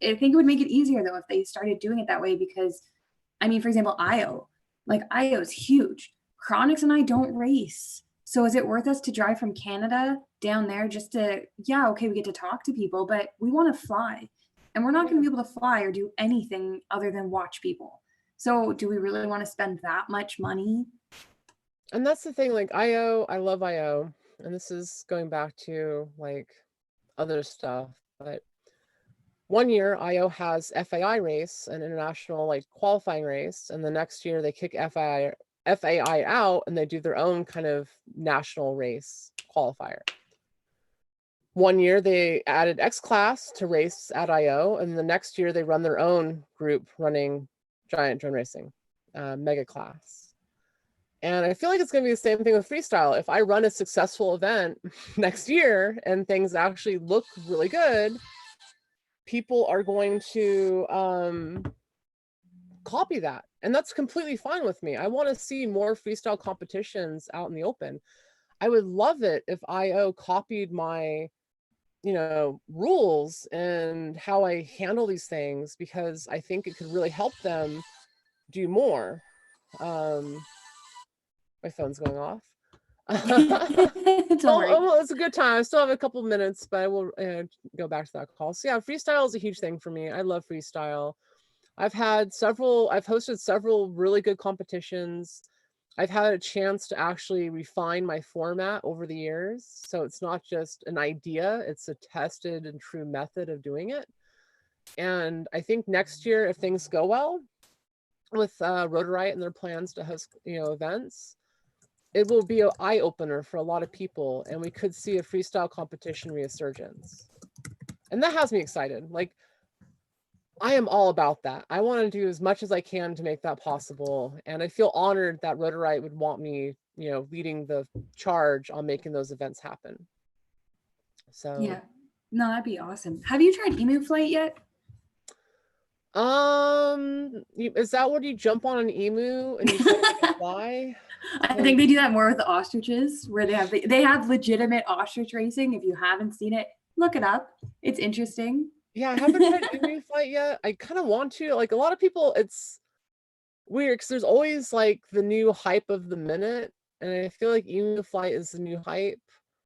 C: I think it would make it easier though, if they started doing it that way, because I mean, for example, IO is huge. Chronix and I don't race. So is it worth us to drive from Canada down there just to, yeah, okay, we get to talk to people, but we want to fly, and we're not going to be able to fly or do anything other than watch people. So do we really want to spend that much money?
A: And that's the thing, like IO, I love IO. And this is going back to like other stuff, but one year IO has FAI race, an international like qualifying race, and the next year they kick FAI out and they do their own kind of national race qualifier. One year they added X class to race at IO, and the next year they run their own group running giant drone racing, mega class. And I feel like it's going to be the same thing with freestyle. If I run a successful event next year and things actually look really good, people are going to copy that. And that's completely fine with me. I want to see more freestyle competitions out in the open. I would love it if IO copied my, rules and how I handle these things, because I think it could really help them do more. My phone's going off. Well, it's a good time. I still have a couple minutes, but I will go back to that call. So yeah, freestyle is a huge thing for me. I love freestyle. I've hosted several really good competitions. I've had a chance to actually refine my format over the years. So it's not just an idea, it's a tested and true method of doing it. And I think next year, if things go well with Rotor Riot and their plans to host, events, it will be an eye-opener for a lot of people, and we could see a freestyle competition resurgence. And that has me excited. Like, I am all about that. I want to do as much as I can to make that possible. And I feel honored that Rotor Riot would want me, leading the charge on making those events happen. So
C: yeah, no, that'd be awesome. Have you tried Emu Flight yet?
A: Is that where you jump on an emu and you fly?
C: I think they do that more with the ostriches, where they have legitimate ostrich racing. If you haven't seen it, look it up. It's interesting.
A: Yeah, I haven't tried Emu Flight yet. I kind of want to. Like, a lot of people, it's weird because there's always like the new hype of the minute, and I feel like Emu Flight is the new hype.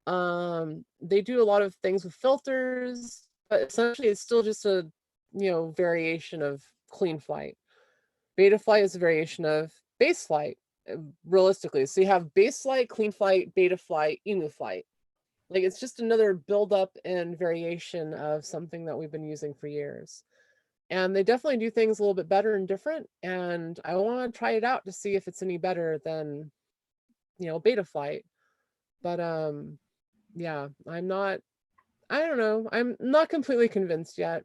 A: They do a lot of things with filters, but essentially it's still just a variation of clean flight. Beta flight is a variation of base flight, realistically. So you have base flight, clean flight, beta flight, Emu flight. Like it's just another buildup and variation of something that we've been using for years. And they definitely do things a little bit better and different. And I want to try it out to see if it's any better than, beta flight. But yeah, I don't know. I'm not completely convinced yet.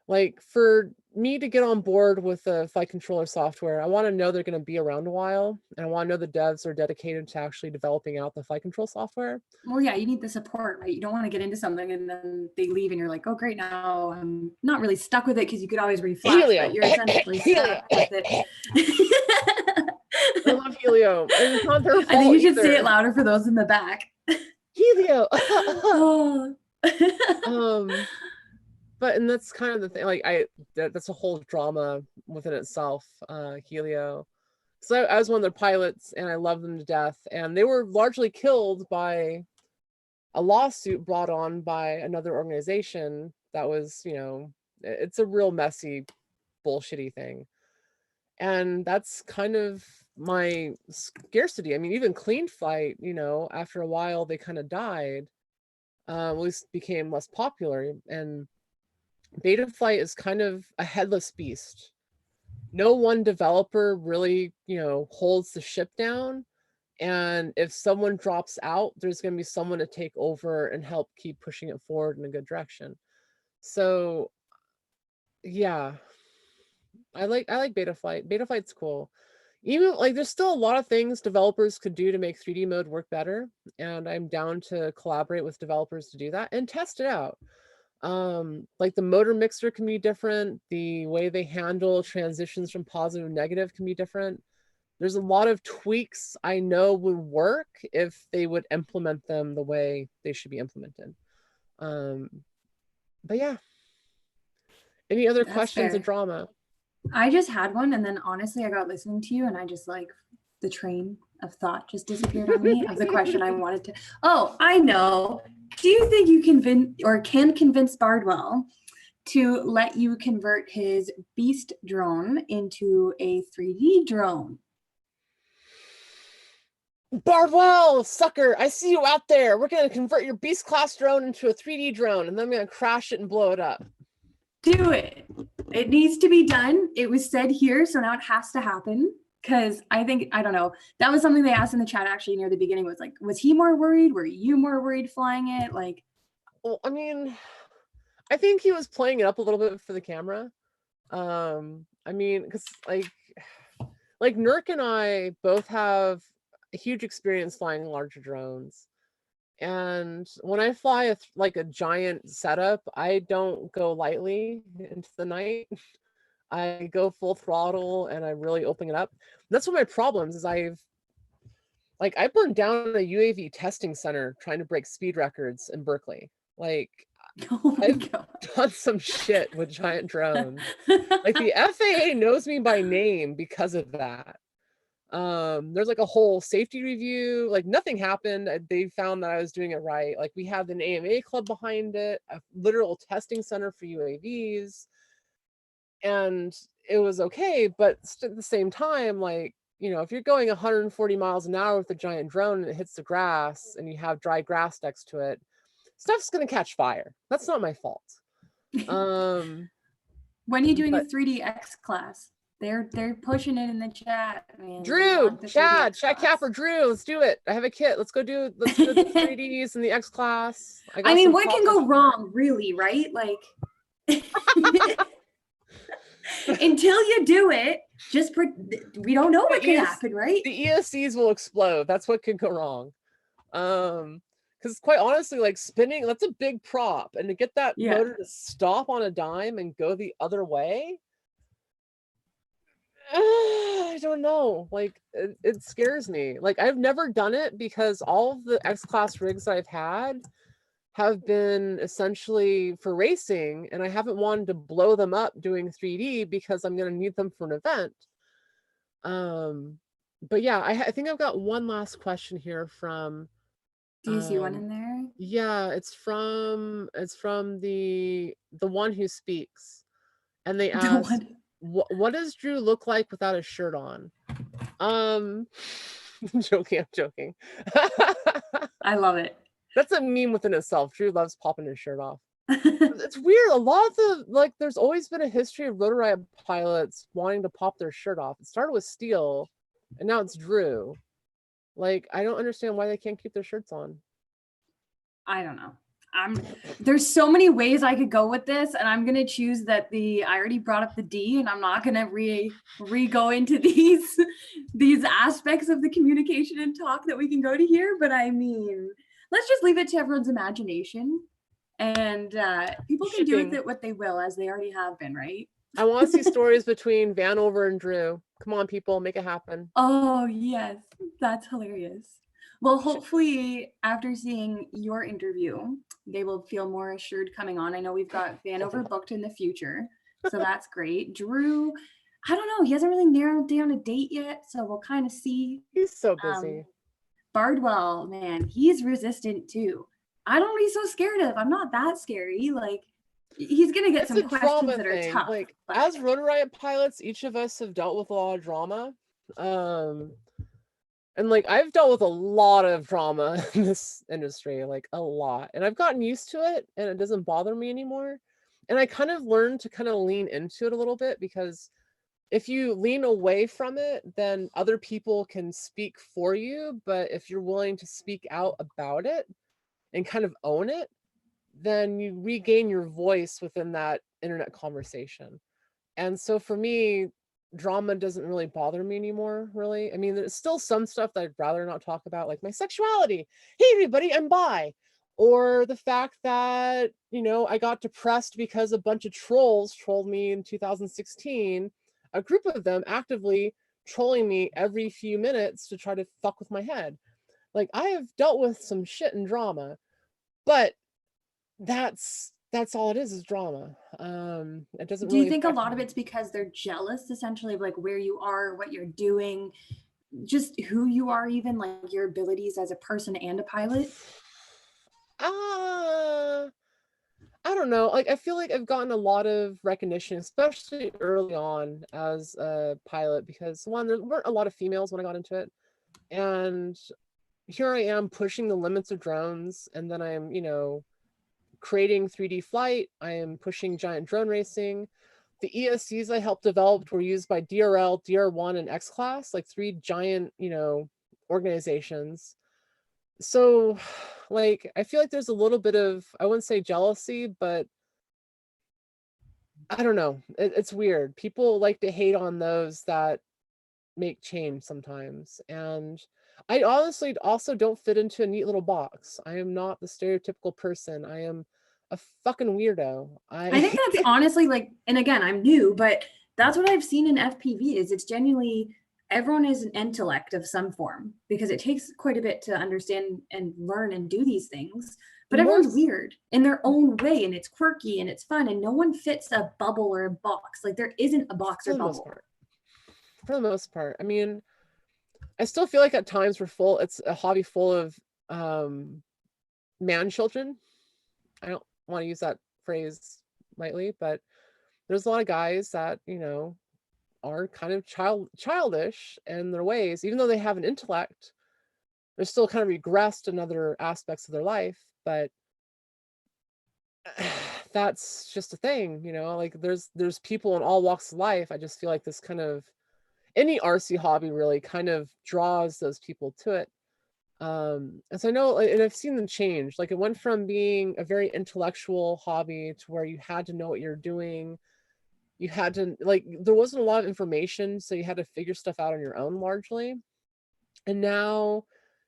A: Like for me to get on board with the flight controller software, I want to know they're going to be around a while, and I want to know the devs are dedicated to actually developing out the flight control software.
C: Well, yeah, you need the support, right? You don't want to get into something and then they leave and you're like, oh, great, now I'm not really stuck with it because you could always reflash, but you're essentially stuck with it.
A: I love Helio. And it's not their fault
C: I think you should
A: either.
C: say it louder for those in the back.
A: Helio. But and that's kind of the thing. Like that's a whole drama within itself. Helio. So I was one of their pilots, and I love them to death. And they were largely killed by a lawsuit brought on by another organization that was, it's a real messy, bullshitty thing. And that's kind of my scarcity. I mean, even Clean Flight, after a while they kind of died, at least became less popular. And Beta Flight is kind of a headless beast. No one developer really, holds the ship down. And if someone drops out, there's going to be someone to take over and help keep pushing it forward in a good direction. So yeah, I like Beta Flight. Beta Flight's cool. Even like there's still a lot of things developers could do to make 3D mode work better. And I'm down to collaborate with developers to do that and test it out. Like the motor mixer can be different. The way they handle transitions from positive to negative can be different. There's a lot of tweaks I know would work if they would implement them the way they should be implemented. But yeah. Any other questions of drama?
C: I just had one, and then honestly, I got listening to you, and I just like the train of thought just disappeared on me of the question I wanted to. Oh, I know. Do you think you can convince Bardwell to let you convert his Beast drone into a 3D drone?
A: Bardwell, sucker, I see you out there. We're going to convert your Beast class drone into a 3D drone, and then I'm going to crash it and blow it up.
C: Do it. It needs to be done. It was said here, so now it has to happen. Because I don't know. That was something they asked in the chat actually near the beginning, was like, was he more worried? Were you more worried flying it? Like,
A: well, I mean, I think he was playing it up a little bit for the camera. I mean, because like Nurk and I both have a huge experience flying larger drones. And when I fly a giant setup, I don't go lightly into the night. I go full throttle and I'm really opening it up. And that's one of my problems is I burned down a UAV testing center trying to break speed records in Berkeley. Like, I've done some shit with giant drones. Like the FAA knows me by name because of that. There's like a whole safety review. Like nothing happened. They found that I was doing it right. Like we have an AMA club behind it, a literal testing center for UAVs. And it was okay, but at the same time, like, if you're going 140 miles an hour with a giant drone and it hits the grass and you have dry grass next to it, stuff's going to catch fire. That's not my fault.
C: When are you doing a 3D X class? They're pushing it in the chat, man.
A: Drew, Chad Capper, Drew, let's do it. I have a kit. Let's go do the 3Ds in the X class.
C: I mean, what can go wrong, really, right? Like, until you do it, we don't know what can happen, right?
A: The ESCs will explode. That's what could go wrong. Because quite honestly, like spinning, that's a big prop, and to get that motor to stop on a dime and go the other way, I don't know. Like it scares me. Like I've never done it because all of the X-Class rigs I've had have been essentially for racing, and I haven't wanted to blow them up doing 3D because I'm going to need them for an event. But yeah, I think I've got one last question here from.
C: Do you see one in there?
A: Yeah, it's from the one who speaks, and they asked, what does Drew look like without a shirt on? I'm joking.
C: I love it.
A: That's a meme within itself. Drew loves popping his shirt off. It's weird. A lot of the, like, there's always been a history of Rotor Riot pilots wanting to pop their shirt off. It started with Steele, and now it's Drew. Like, I don't understand why they can't keep their shirts on.
C: I don't know. There's so many ways I could go with this, and I'm gonna choose that I already brought up the D, and I'm not gonna go into these aspects of the communication and talk that we can go to here. But I mean, let's just leave it to everyone's imagination, and people can do with it what they will, as they already have been, right?
A: I want to see stories between Vanover and Drew. Come on, people, make it happen.
C: Oh yes, that's hilarious. Well, hopefully after seeing your interview, they will feel more assured coming on. I know we've got Vanover booked in the future, so that's great. Drew, I don't know, he hasn't really narrowed down a date yet, so we'll kind of see.
A: He's so busy.
C: Bardwell, man, he's resistant too. I don't be so scared of. I'm not that scary. Like, he's gonna get some questions that are tough.
A: Like, as Rotor Riot pilots, each of us have dealt with a lot of drama. And like, I've dealt with a lot of drama in this industry, like a lot. And I've gotten used to it, and it doesn't bother me anymore. And I kind of learned to kind of lean into it a little bit, because if you lean away from it, then other people can speak for you. But if you're willing to speak out about it and kind of own it, then you regain your voice within that internet conversation. And so for me, drama doesn't really bother me anymore, really. I mean, there's still some stuff that I'd rather not talk about, like my sexuality. Hey, everybody, I'm bi. Or the fact that, you know, I got depressed because a bunch of trolls trolled me in 2016. A group of them actively trolling me every few minutes to try to fuck with my head. Like, I have dealt with some shit and drama, but that's all it is drama. It doesn't
C: do you think a lot of it's because they're jealous, essentially, of like where you are, what you're doing, just who you are, even like your abilities as a person and a pilot?
A: I don't know. Like, I feel like I've gotten a lot of recognition, especially early on as a pilot, because one, there weren't a lot of females when I got into it, and here I am pushing the limits of drones, and then I'm, you know, creating 3D flight. I am pushing giant drone racing. The ESCs I helped develop were used by DRL, DR1, and X-Class, like 3 giant, you know, organizations. So, like, I feel like there's a little bit of, I wouldn't say jealousy, but I don't know. It's weird. People like to hate on those that make change sometimes. And I honestly also don't fit into a neat little box. I am not the stereotypical person. I am a fucking weirdo.
C: I think that's honestly, like, and again, I'm new, but that's what I've seen in FPV is it's genuinely, everyone is an intellect of some form, because it takes quite a bit to understand and learn and do these things. But everyone's weird in their own way, and it's quirky and it's fun, and no one fits a bubble or a box. Like, there isn't a box or bubble.
A: For the most part. I mean, I still feel like at times it's a hobby full of man children. I don't want to use that phrase lightly, but there's a lot of guys that, you know, are kind of childish in their ways, even though they have an intellect. They're still kind of regressed in other aspects of their life, but that's just a thing, you know. Like, there's people in all walks of life. I just feel like this kind of, any RC hobby really kind of draws those people to it. And so I know, and I've seen them change. Like, it went from being a very intellectual hobby to where you had to know what you're doing. You had to, like, there wasn't a lot of information, so you had to figure stuff out on your own largely. And now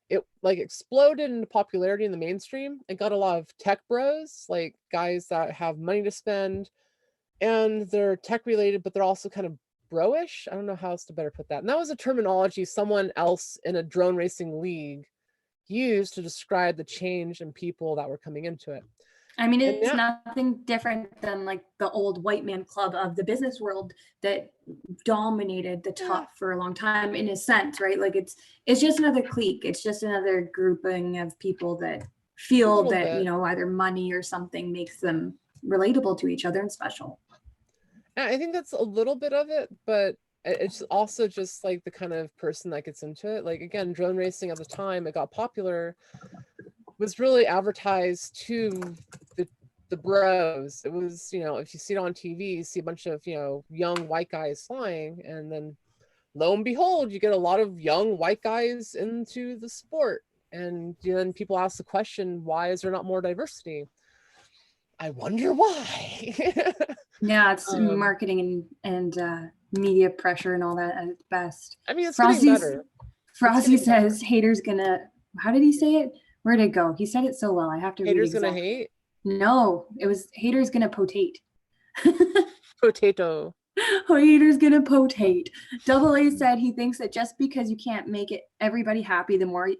A: it like exploded into popularity in the mainstream. It got a lot of tech bros, like guys that have money to spend, and they're tech related, but they're also kind of bro-ish. I don't know how else to better put that. And that was a terminology someone else in a drone racing league used to describe the change in people that were coming into it.
C: I mean, it's nothing different than like the old white man club of the business world that dominated the top for a long time, in a sense, right? Like, it's just another clique. It's just another grouping of people that feel that, you know, either money or something makes them relatable to each other and special.
A: I think that's a little bit of it, but it's also just like the kind of person that gets into it. Like, again, drone racing at the time it got popular, was really advertised to the bros. It was, you know, if you see it on TV, you see a bunch of, you know, young white guys flying, and then lo and behold, you get a lot of young white guys into the sport. And then people ask the question, why is there not more diversity? I wonder why.
C: Yeah, it's marketing and media pressure and all that at its best.
A: I mean, it's getting better.
C: Frosty says, haters gonna, how did he say it? Where'd it go? He said it so well. I have to read it.
A: Haters gonna hate?
C: No, it was haters gonna potate.
A: Potato.
C: Haters gonna potate. Double A said he thinks that just because you can't make it everybody happy, the more,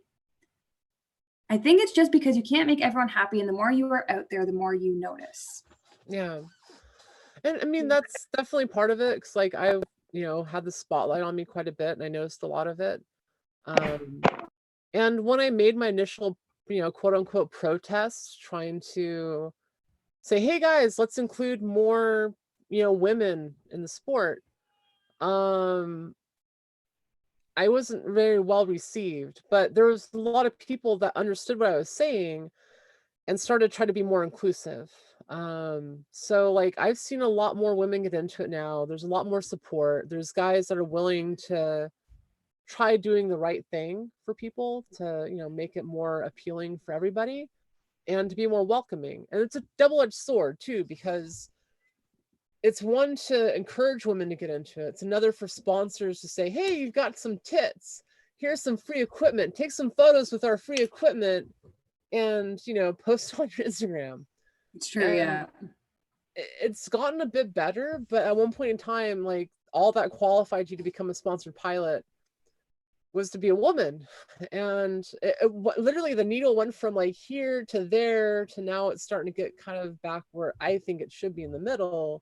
C: I think it's just because you can't make everyone happy, and the more you are out there, the more you notice.
A: Yeah. And I mean, that's definitely part of it. Cause like I, you know, had the spotlight on me quite a bit, and I noticed a lot of it. And when I made my initial, you know, quote unquote protests, trying to say, hey guys, let's include more, you know, women in the sport, I wasn't very well received, but there was a lot of people that understood what I was saying and started trying to be more inclusive. So like I've seen a lot more women get into it now. There's a lot more support. There's guys that are willing to try doing the right thing for people to, you know, make it more appealing for everybody and to be more welcoming. And it's a double-edged sword too, because it's one to encourage women to get into it. It's another for sponsors to say, hey, you've got some tits. Here's some free equipment. Take some photos with our free equipment and, you know, post on your Instagram.
C: It's true, and yeah.
A: It's gotten a bit better, but at one point in time, like all that qualified you to become a sponsored pilot was to be a woman. And literally the needle went from like here to there to now it's starting to get kind of back where I think it should be in the middle,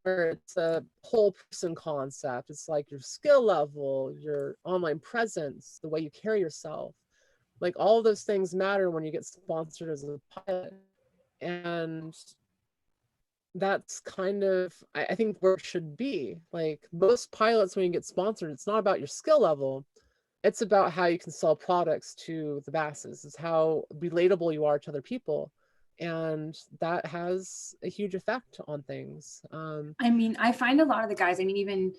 A: where it's a whole person concept. It's like your skill level, your online presence, the way you carry yourself. Like all those things matter when you get sponsored as a pilot. And that's kind of, I think, where it should be. Like most pilots, when you get sponsored, it's not about your skill level. It's about how you can sell products to the masses. It's how relatable you are to other people. And that has a huge effect on things.
C: I mean, I find a lot of the guys, I mean, even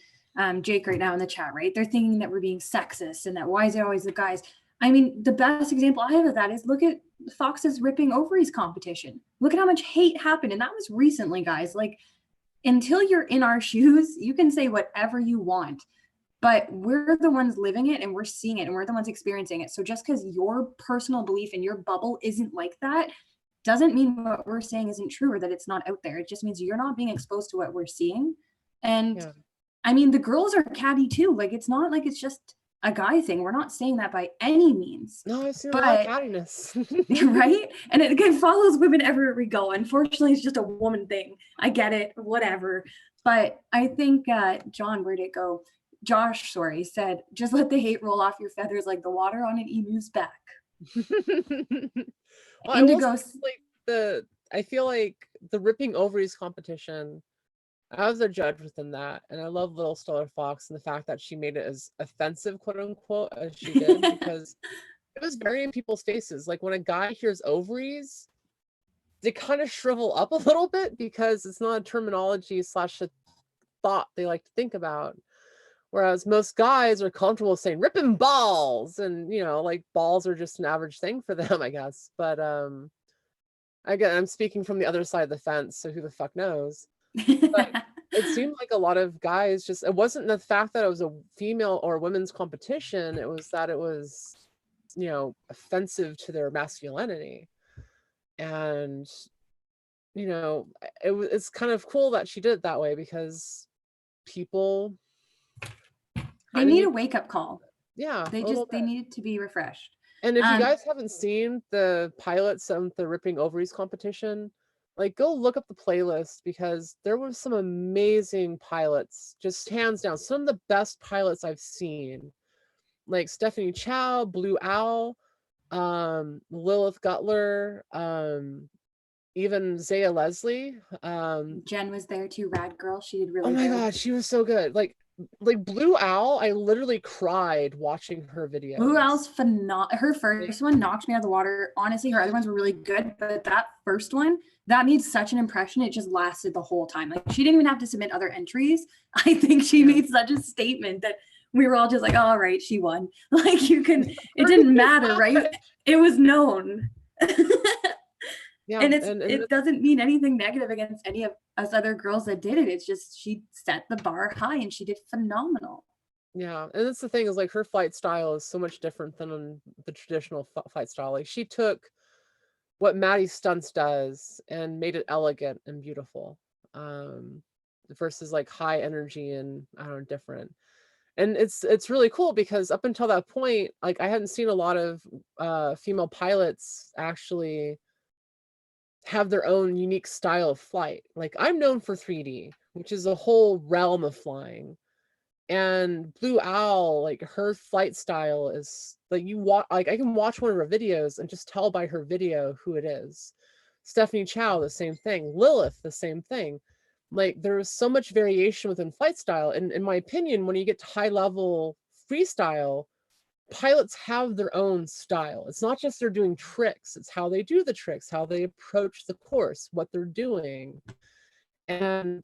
C: Jake right now in the chat, right? They're thinking that we're being sexist and that why is it always the guys? I mean, the best example I have of that is look at Fox's ripping ovaries competition. Look at how much hate happened. And that was recently, guys. Like, until you're in our shoes, you can say whatever you want, but we're the ones living it and we're seeing it and we're the ones experiencing it. So just because your personal belief in your bubble isn't like that doesn't mean what we're saying isn't true or that it's not out there. It just means you're not being exposed to what we're seeing. And yeah. I mean, the girls are catty too. Like, it's not like it's just a guy thing. We're not saying that by any means.
A: No, I see a lot of cattiness.
C: Right? And it follows women everywhere we go. Unfortunately, it's just a woman thing. I get it, whatever. But I think, John, where'd it go? Josh, sorry, said, just let the hate roll off your feathers like the water on an emu's back.
A: Well, Indigo, like I feel like the ripping ovaries competition, I was a judge within that, and I love Little Stellar Fox and the fact that she made it as offensive, quote unquote, as she did, because it was very in people's faces. Like when a guy hears ovaries, they kind of shrivel up a little bit because it's not a terminology / a thought they like to think about. Whereas most guys are comfortable saying ripping balls, and you know, like balls are just an average thing for them, I guess. But again, I'm speaking from the other side of the fence, so who the fuck knows? But it seemed like a lot of guys just, it wasn't the fact that it was a female or women's competition, it was that it was, you know, offensive to their masculinity. And you know, it's kind of cool that she did it that way, because people,
C: they need a wake-up call.
A: Yeah,
C: they needed to be refreshed.
A: And if you guys haven't seen the pilots of the ripping ovaries competition, like go look up the playlist, because there was some amazing pilots, just hands down, some of the best pilots I've seen, like Stephanie Chow, Blue Owl, Lilith Gutler, even Zaya Leslie.
C: Jen was there too, rad girl. She did really
A: good. Oh my
C: good.
A: God, she was so good. Like like Blue Owl, I literally cried watching her videos.
C: Blue Owl's phenomenal. Her first one knocked me out of the water. Honestly, her other ones were really good, but that first one, that made such an impression. It just lasted the whole time. Like, she didn't even have to submit other entries. I think she made such a statement that we were all just like, all right, she won. Like, you can, it didn't matter, right? It was known. Yeah, and it doesn't mean anything negative against any of us other girls that did it. It's just she set the bar high and she did phenomenal.
A: Yeah, and that's the thing, is like her flight style is so much different than the traditional flight style. Like, she took what Maddie Stunts does and made it elegant and beautiful, versus like high energy and, I don't know, different. And it's really cool because up until that point, like, I hadn't seen a lot of female pilots actually have their own unique style of flight. Like, I'm known for 3D, which is a whole realm of flying. And Blue Owl, like, her flight style is like, you watch, like, I can watch one of her videos and just tell by her video who it is. Stephanie Chow, the same thing. Lilith, the same thing. Like, there's so much variation within flight style. And in my opinion, when you get to high level freestyle, pilots have their own style. It's not just they're doing tricks, it's how they do the tricks, how they approach the course, what they're doing. And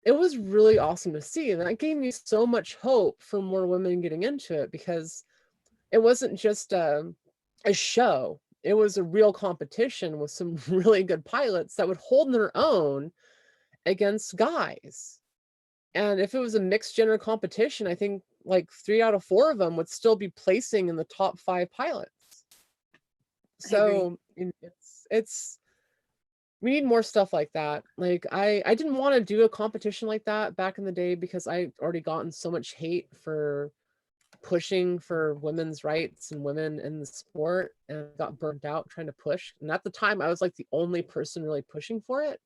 A: it was really awesome to see. And that gave me so much hope for more women getting into it, because it wasn't just a show. It was a real competition with some really good pilots that would hold their own against guys. And if it was a mixed gender competition, I think like 3 out of 4 of them would still be placing in the top 5 pilots. So it's we need more stuff like that. Like, I didn't want to do a competition like that back in the day because I already gotten so much hate for pushing for women's rights and women in the sport, and got burnt out trying to push. And at the time, I was like the only person really pushing for it.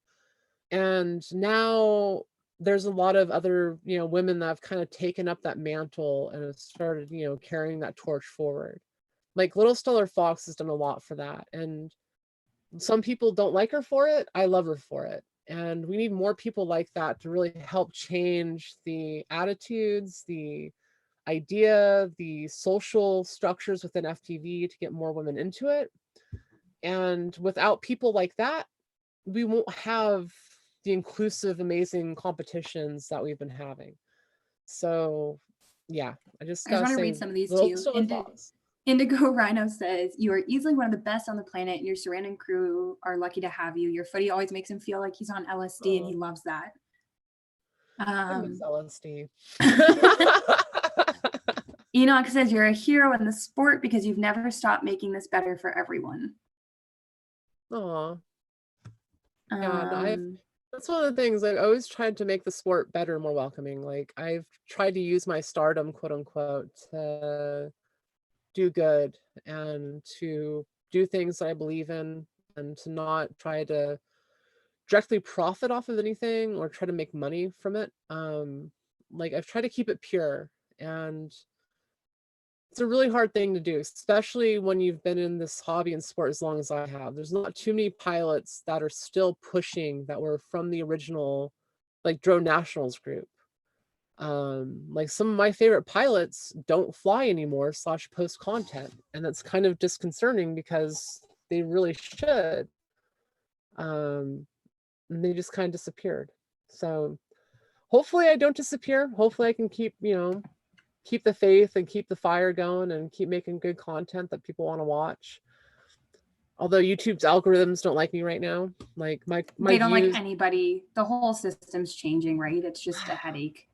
A: And now there's a lot of other, women that have kind of taken up that mantle and have started, carrying that torch forward. Like, Little Stellar Fox has done a lot for that. And some people don't like her for it. I love her for it. And we need more people like that to really help change the attitudes, the idea, the social structures within FPV to get more women into it. And without people like that, we won't have the inclusive, amazing competitions that we've been having. So yeah, I just want to
C: read some of these to you. Indigo Rhino says, you are easily one of the best on the planet, and your surrounding crew are lucky to have you. Your footy always makes him feel like he's on LSD, and he loves that.
A: I miss LSD.
C: Enoch says, you're a hero in the sport because you've never stopped making this better for everyone.
A: Aw. Yeah, that's one of the things. I always tried to make the sport better, more welcoming. Like, I've tried to use my stardom, quote unquote, to do good and to do things that I believe in, and to not try to directly profit off of anything or try to make money from it. Like, I've tried to keep it pure, and it's a really hard thing to do, especially when you've been in this hobby and sport as long as I have. There's not too many pilots that are still pushing that were from the original, like, Drone Nationals group. Like, some of my favorite pilots don't fly anymore / post content, and that's kind of disconcerting because they really should. And they just kind of disappeared. So hopefully I don't disappear. Hopefully I can keep the faith and keep the fire going and keep making good content that people want to watch. Although YouTube's algorithms don't like me right now. Like, my
C: they don't like anybody. The whole system's changing, right? It's just a headache.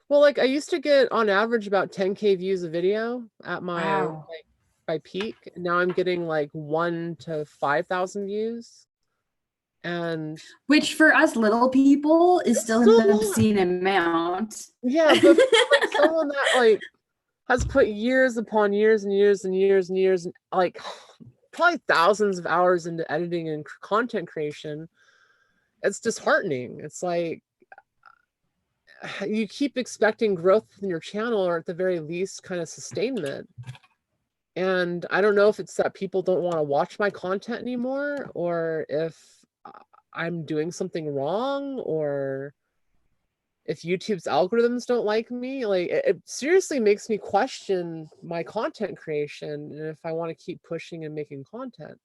A: Well, like, I used to get on average about 10K views a video at my my peak. Now I'm getting like 1 to 5,000 views. And
C: which for us little people is still an obscene amount.
A: Yeah, but for like someone that like has put years upon years and years and years and years and like probably thousands of hours into editing and content creation, it's disheartening. It's like you keep expecting growth in your channel, or at the very least kind of sustainment. And I don't know if it's that people don't want to watch my content anymore, or if I'm doing something wrong, or if YouTube's algorithms don't like me, like it seriously makes me question my content creation and if I want to keep pushing and making content.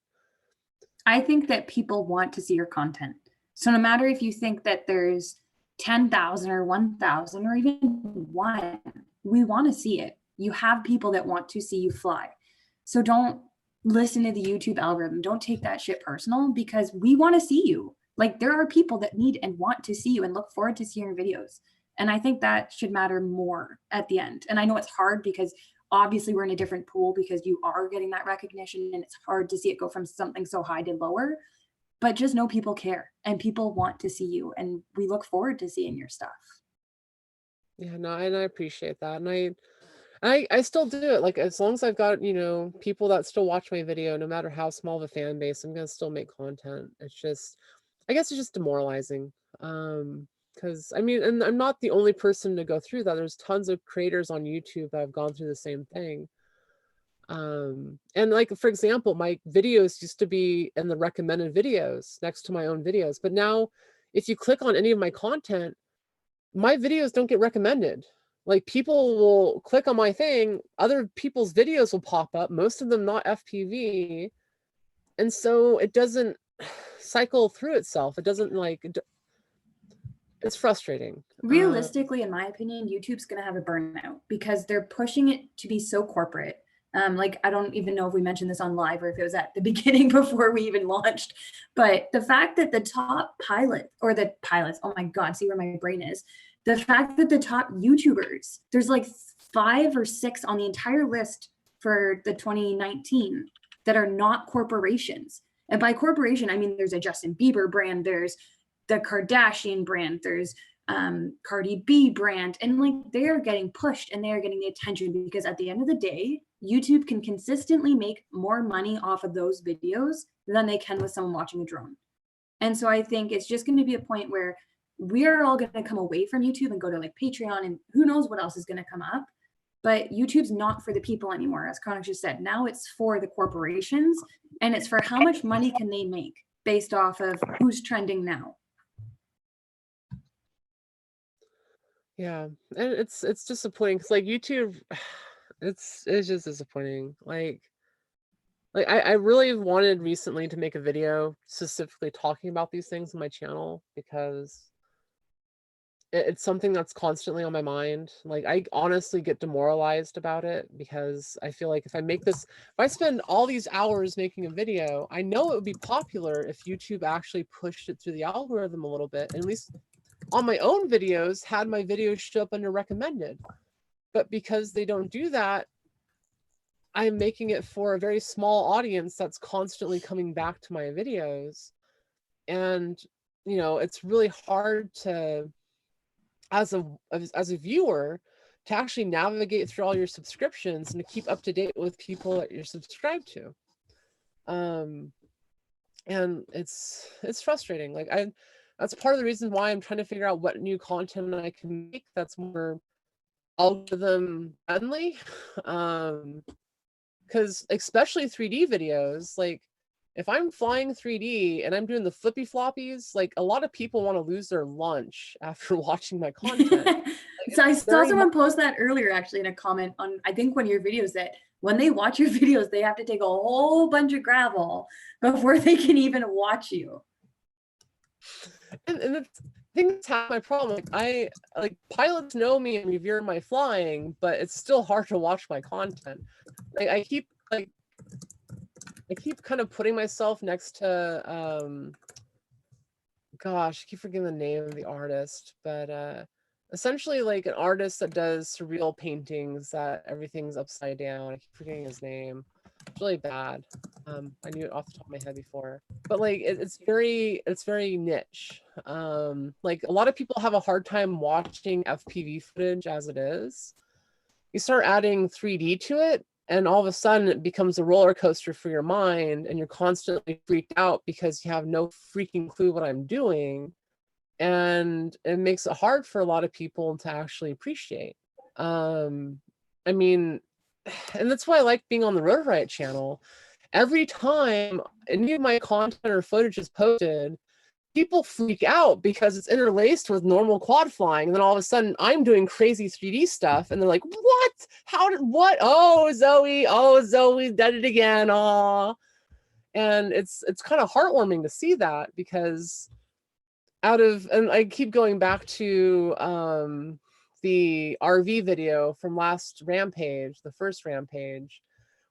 C: I think that people want to see your content. So no matter if you think that there's 10,000 or 1,000 or even one, we want to see it. You have people that want to see you fly. So don't listen to the YouTube algorithm. Don't take that shit personal, because we want to see you. Like, there are people that need and want to see you and look forward to seeing your videos. And I think that should matter more at the end. And I know it's hard because obviously we're in a different pool because you are getting that recognition, and it's hard to see it go from something so high to lower. But just know people care and people want to see you, and we look forward to seeing your stuff.
A: Yeah, no, and I appreciate that. And I still do it. Like, as long as I've got, you know, people that still watch my video, no matter how small of a fan base, I'm gonna still make content. It's just, I guess it's just demoralizing. Because I mean, and I'm not the only person to go through that. There's tons of creators on YouTube that have gone through the same thing. And like, for example, my videos used to be in the recommended videos next to my own videos, but now if you click on any of my content, my videos don't get recommended. Like, people will click on my thing, other people's videos will pop up, most of them not FPV. And so it doesn't cycle through itself. It doesn't, like, it's frustrating.
C: Realistically, in my opinion, YouTube's going to have a burnout because they're pushing it to be so corporate. Like, I don't even know if we mentioned this on live or if it was at the beginning before we even launched, but the fact that the top pilot or the pilots, oh my God, see where my brain is. The fact that the top YouTubers, there's like 5 or 6 on the entire list for the 2019 that are not corporations. And by corporation, I mean, there's a Justin Bieber brand, there's the Kardashian brand, there's Cardi B brand, and like, they are getting pushed and they are getting the attention because at the end of the day, YouTube can consistently make more money off of those videos than they can with someone watching a drone. And so I think it's just going to be a point where we're all going to come away from YouTube and go to like Patreon and who knows what else is going to come up. But YouTube's not for the people anymore, as KATchUL just said. Now it's for the corporations, and it's for how much money can they make based off of who's trending now.
A: Yeah, and it's disappointing because, like, YouTube, it's just disappointing. Like I really wanted recently to make a video specifically talking about these things on my channel because it's something that's constantly on my mind. Like, I honestly get demoralized about it because I feel like if I spend all these hours making a video, I know it would be popular if YouTube actually pushed it through the algorithm a little bit, and at least on my own videos had my videos show up under recommended. But because they don't do that, I'm making it for a very small audience that's constantly coming back to my videos. And, you know, it's really hard to, as a viewer, to actually navigate through all your subscriptions and to keep up to date with people that you're subscribed to. And it's frustrating. Like, that's part of the reason why I'm trying to figure out what new content I can make that's more algorithm friendly. Because especially 3D videos, like, if I'm flying 3D and I'm doing the flippy floppies, like, a lot of people want to lose their lunch after watching my content. Like,
C: so I saw someone post that earlier, actually, in a comment on, I think, one of your videos, that when they watch your videos, they have to take a whole bunch of gravel before they can even watch you.
A: And the thing's half my problem. Like, pilots know me and revere my flying, but it's still hard to watch my content. Like, I keep kind of putting myself next to gosh, I keep forgetting the name of the artist, but essentially like an artist that does surreal paintings that everything's upside down. I keep forgetting his name. It's really bad. I knew it off the top of my head before, but like it's very niche. Like, a lot of people have a hard time watching FPV footage as it is. You start adding 3D to it, and all of a sudden it becomes a roller coaster for your mind, and you're constantly freaked out because you have no freaking clue what I'm doing. And it makes it hard for a lot of people to actually appreciate. I mean, and that's why I like being on the Rotor Riot channel. Every time any of my content or footage is posted, people freak out because it's interlaced with normal quad flying. And then all of a sudden I'm doing crazy 3D stuff. And they're like, what? What? Oh, Zoe did it again. Aw. And it's kind of heartwarming to see that, because and I keep going back to the RV video from last Rampage, the first Rampage,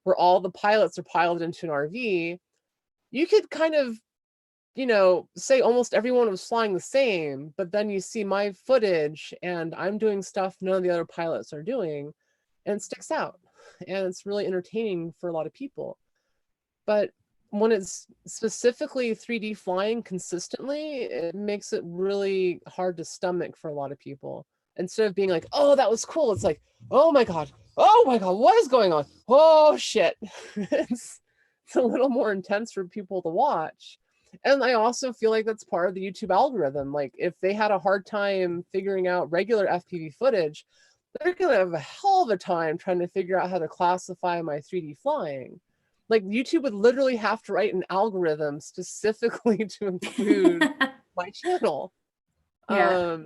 A: where all the pilots are piloted into an RV. You could kind of, say almost everyone was flying the same, but then you see my footage and I'm doing stuff none of the other pilots are doing, and it sticks out. And it's really entertaining for a lot of people. But when it's specifically 3D flying consistently, it makes it really hard to stomach for a lot of people. Instead of being like, oh, that was cool, it's like, oh my God, what is going on? Oh shit. It's a little more intense for people to watch. And I also feel like that's part of the YouTube algorithm. Like, if they had a hard time figuring out regular FPV footage, they're gonna have a hell of a time trying to figure out how to classify my 3D flying. Like, YouTube would literally have to write an algorithm specifically to include my channel.
C: Yeah.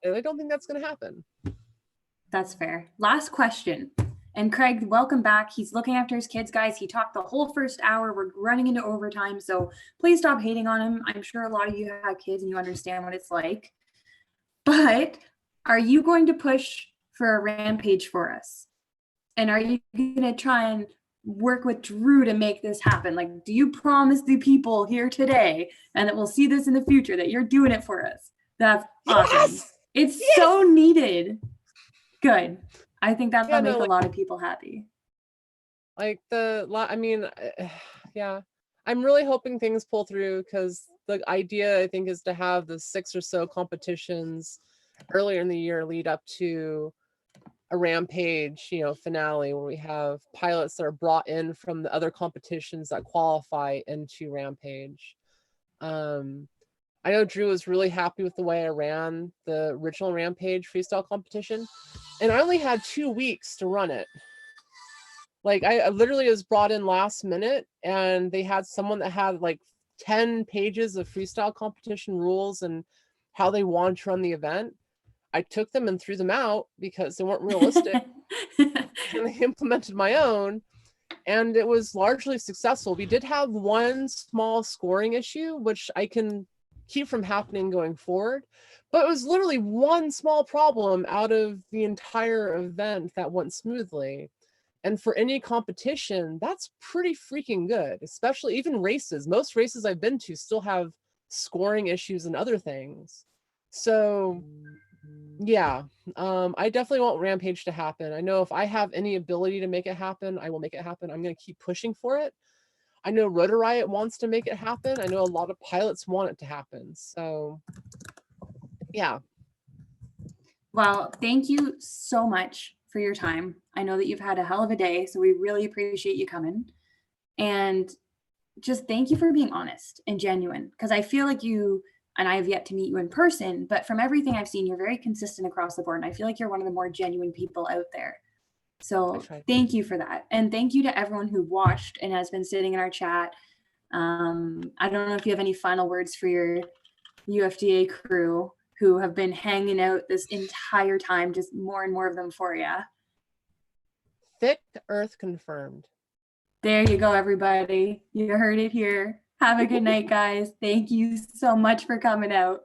A: And I don't think that's gonna happen.
C: That's fair. Last question. And Craig, welcome back. He's looking after his kids, guys. He talked the whole first hour. We're running into overtime, so please stop hating on him. I'm sure a lot of you have kids and you understand what it's like. But are you going to push for a Rampage for us? And are you going to try and work with Drew to make this happen? Like, do you promise the people here today, and that we'll see this in the future, that you're doing it for us? That's awesome.
A: Yes!
C: It's so needed. Good. I think that'll make a lot of people happy.
A: Like, yeah, I'm really hoping things pull through, because the idea, I think, is to have the 6 or so competitions earlier in the year lead up to a Rampage, finale, where we have pilots that are brought in from the other competitions that qualify into Rampage. I know Drew was really happy with the way I ran the original Rampage freestyle competition, and I only had 2 weeks to run it. Like, I literally was brought in last minute, and they had someone that had like 10 pages of freestyle competition rules and how they wanted to run the event. I took them and threw them out because they weren't realistic. And I implemented my own, and it was largely successful. We did have one small scoring issue, which I can keep from happening going forward, but it was literally one small problem out of the entire event that went smoothly. And for any competition, that's pretty freaking good, especially even races. Most races I've been to still have scoring issues and other things. So yeah, I definitely want Rampage to happen. I know if I have any ability to make it happen, I will make it happen. I'm going to keep pushing for it. I know Rotor Riot wants to make it happen. I know a lot of pilots want it to happen. So yeah.
C: Well, thank you so much for your time. I know that you've had a hell of a day, so we really appreciate you coming. And just thank you for being honest and genuine, because I feel like you, and I have yet to meet you in person, but from everything I've seen, you're very consistent across the board. And I feel like you're one of the more genuine people out there. So thank you for that. And thank you to everyone who watched and has been sitting in our chat. I don't know if you have any final words for your UFDA crew who have been hanging out this entire time, just more and more of them for you.
A: Thick Earth confirmed.
C: There you go, everybody. You heard it here. Have a good night, guys. Thank you so much for coming out.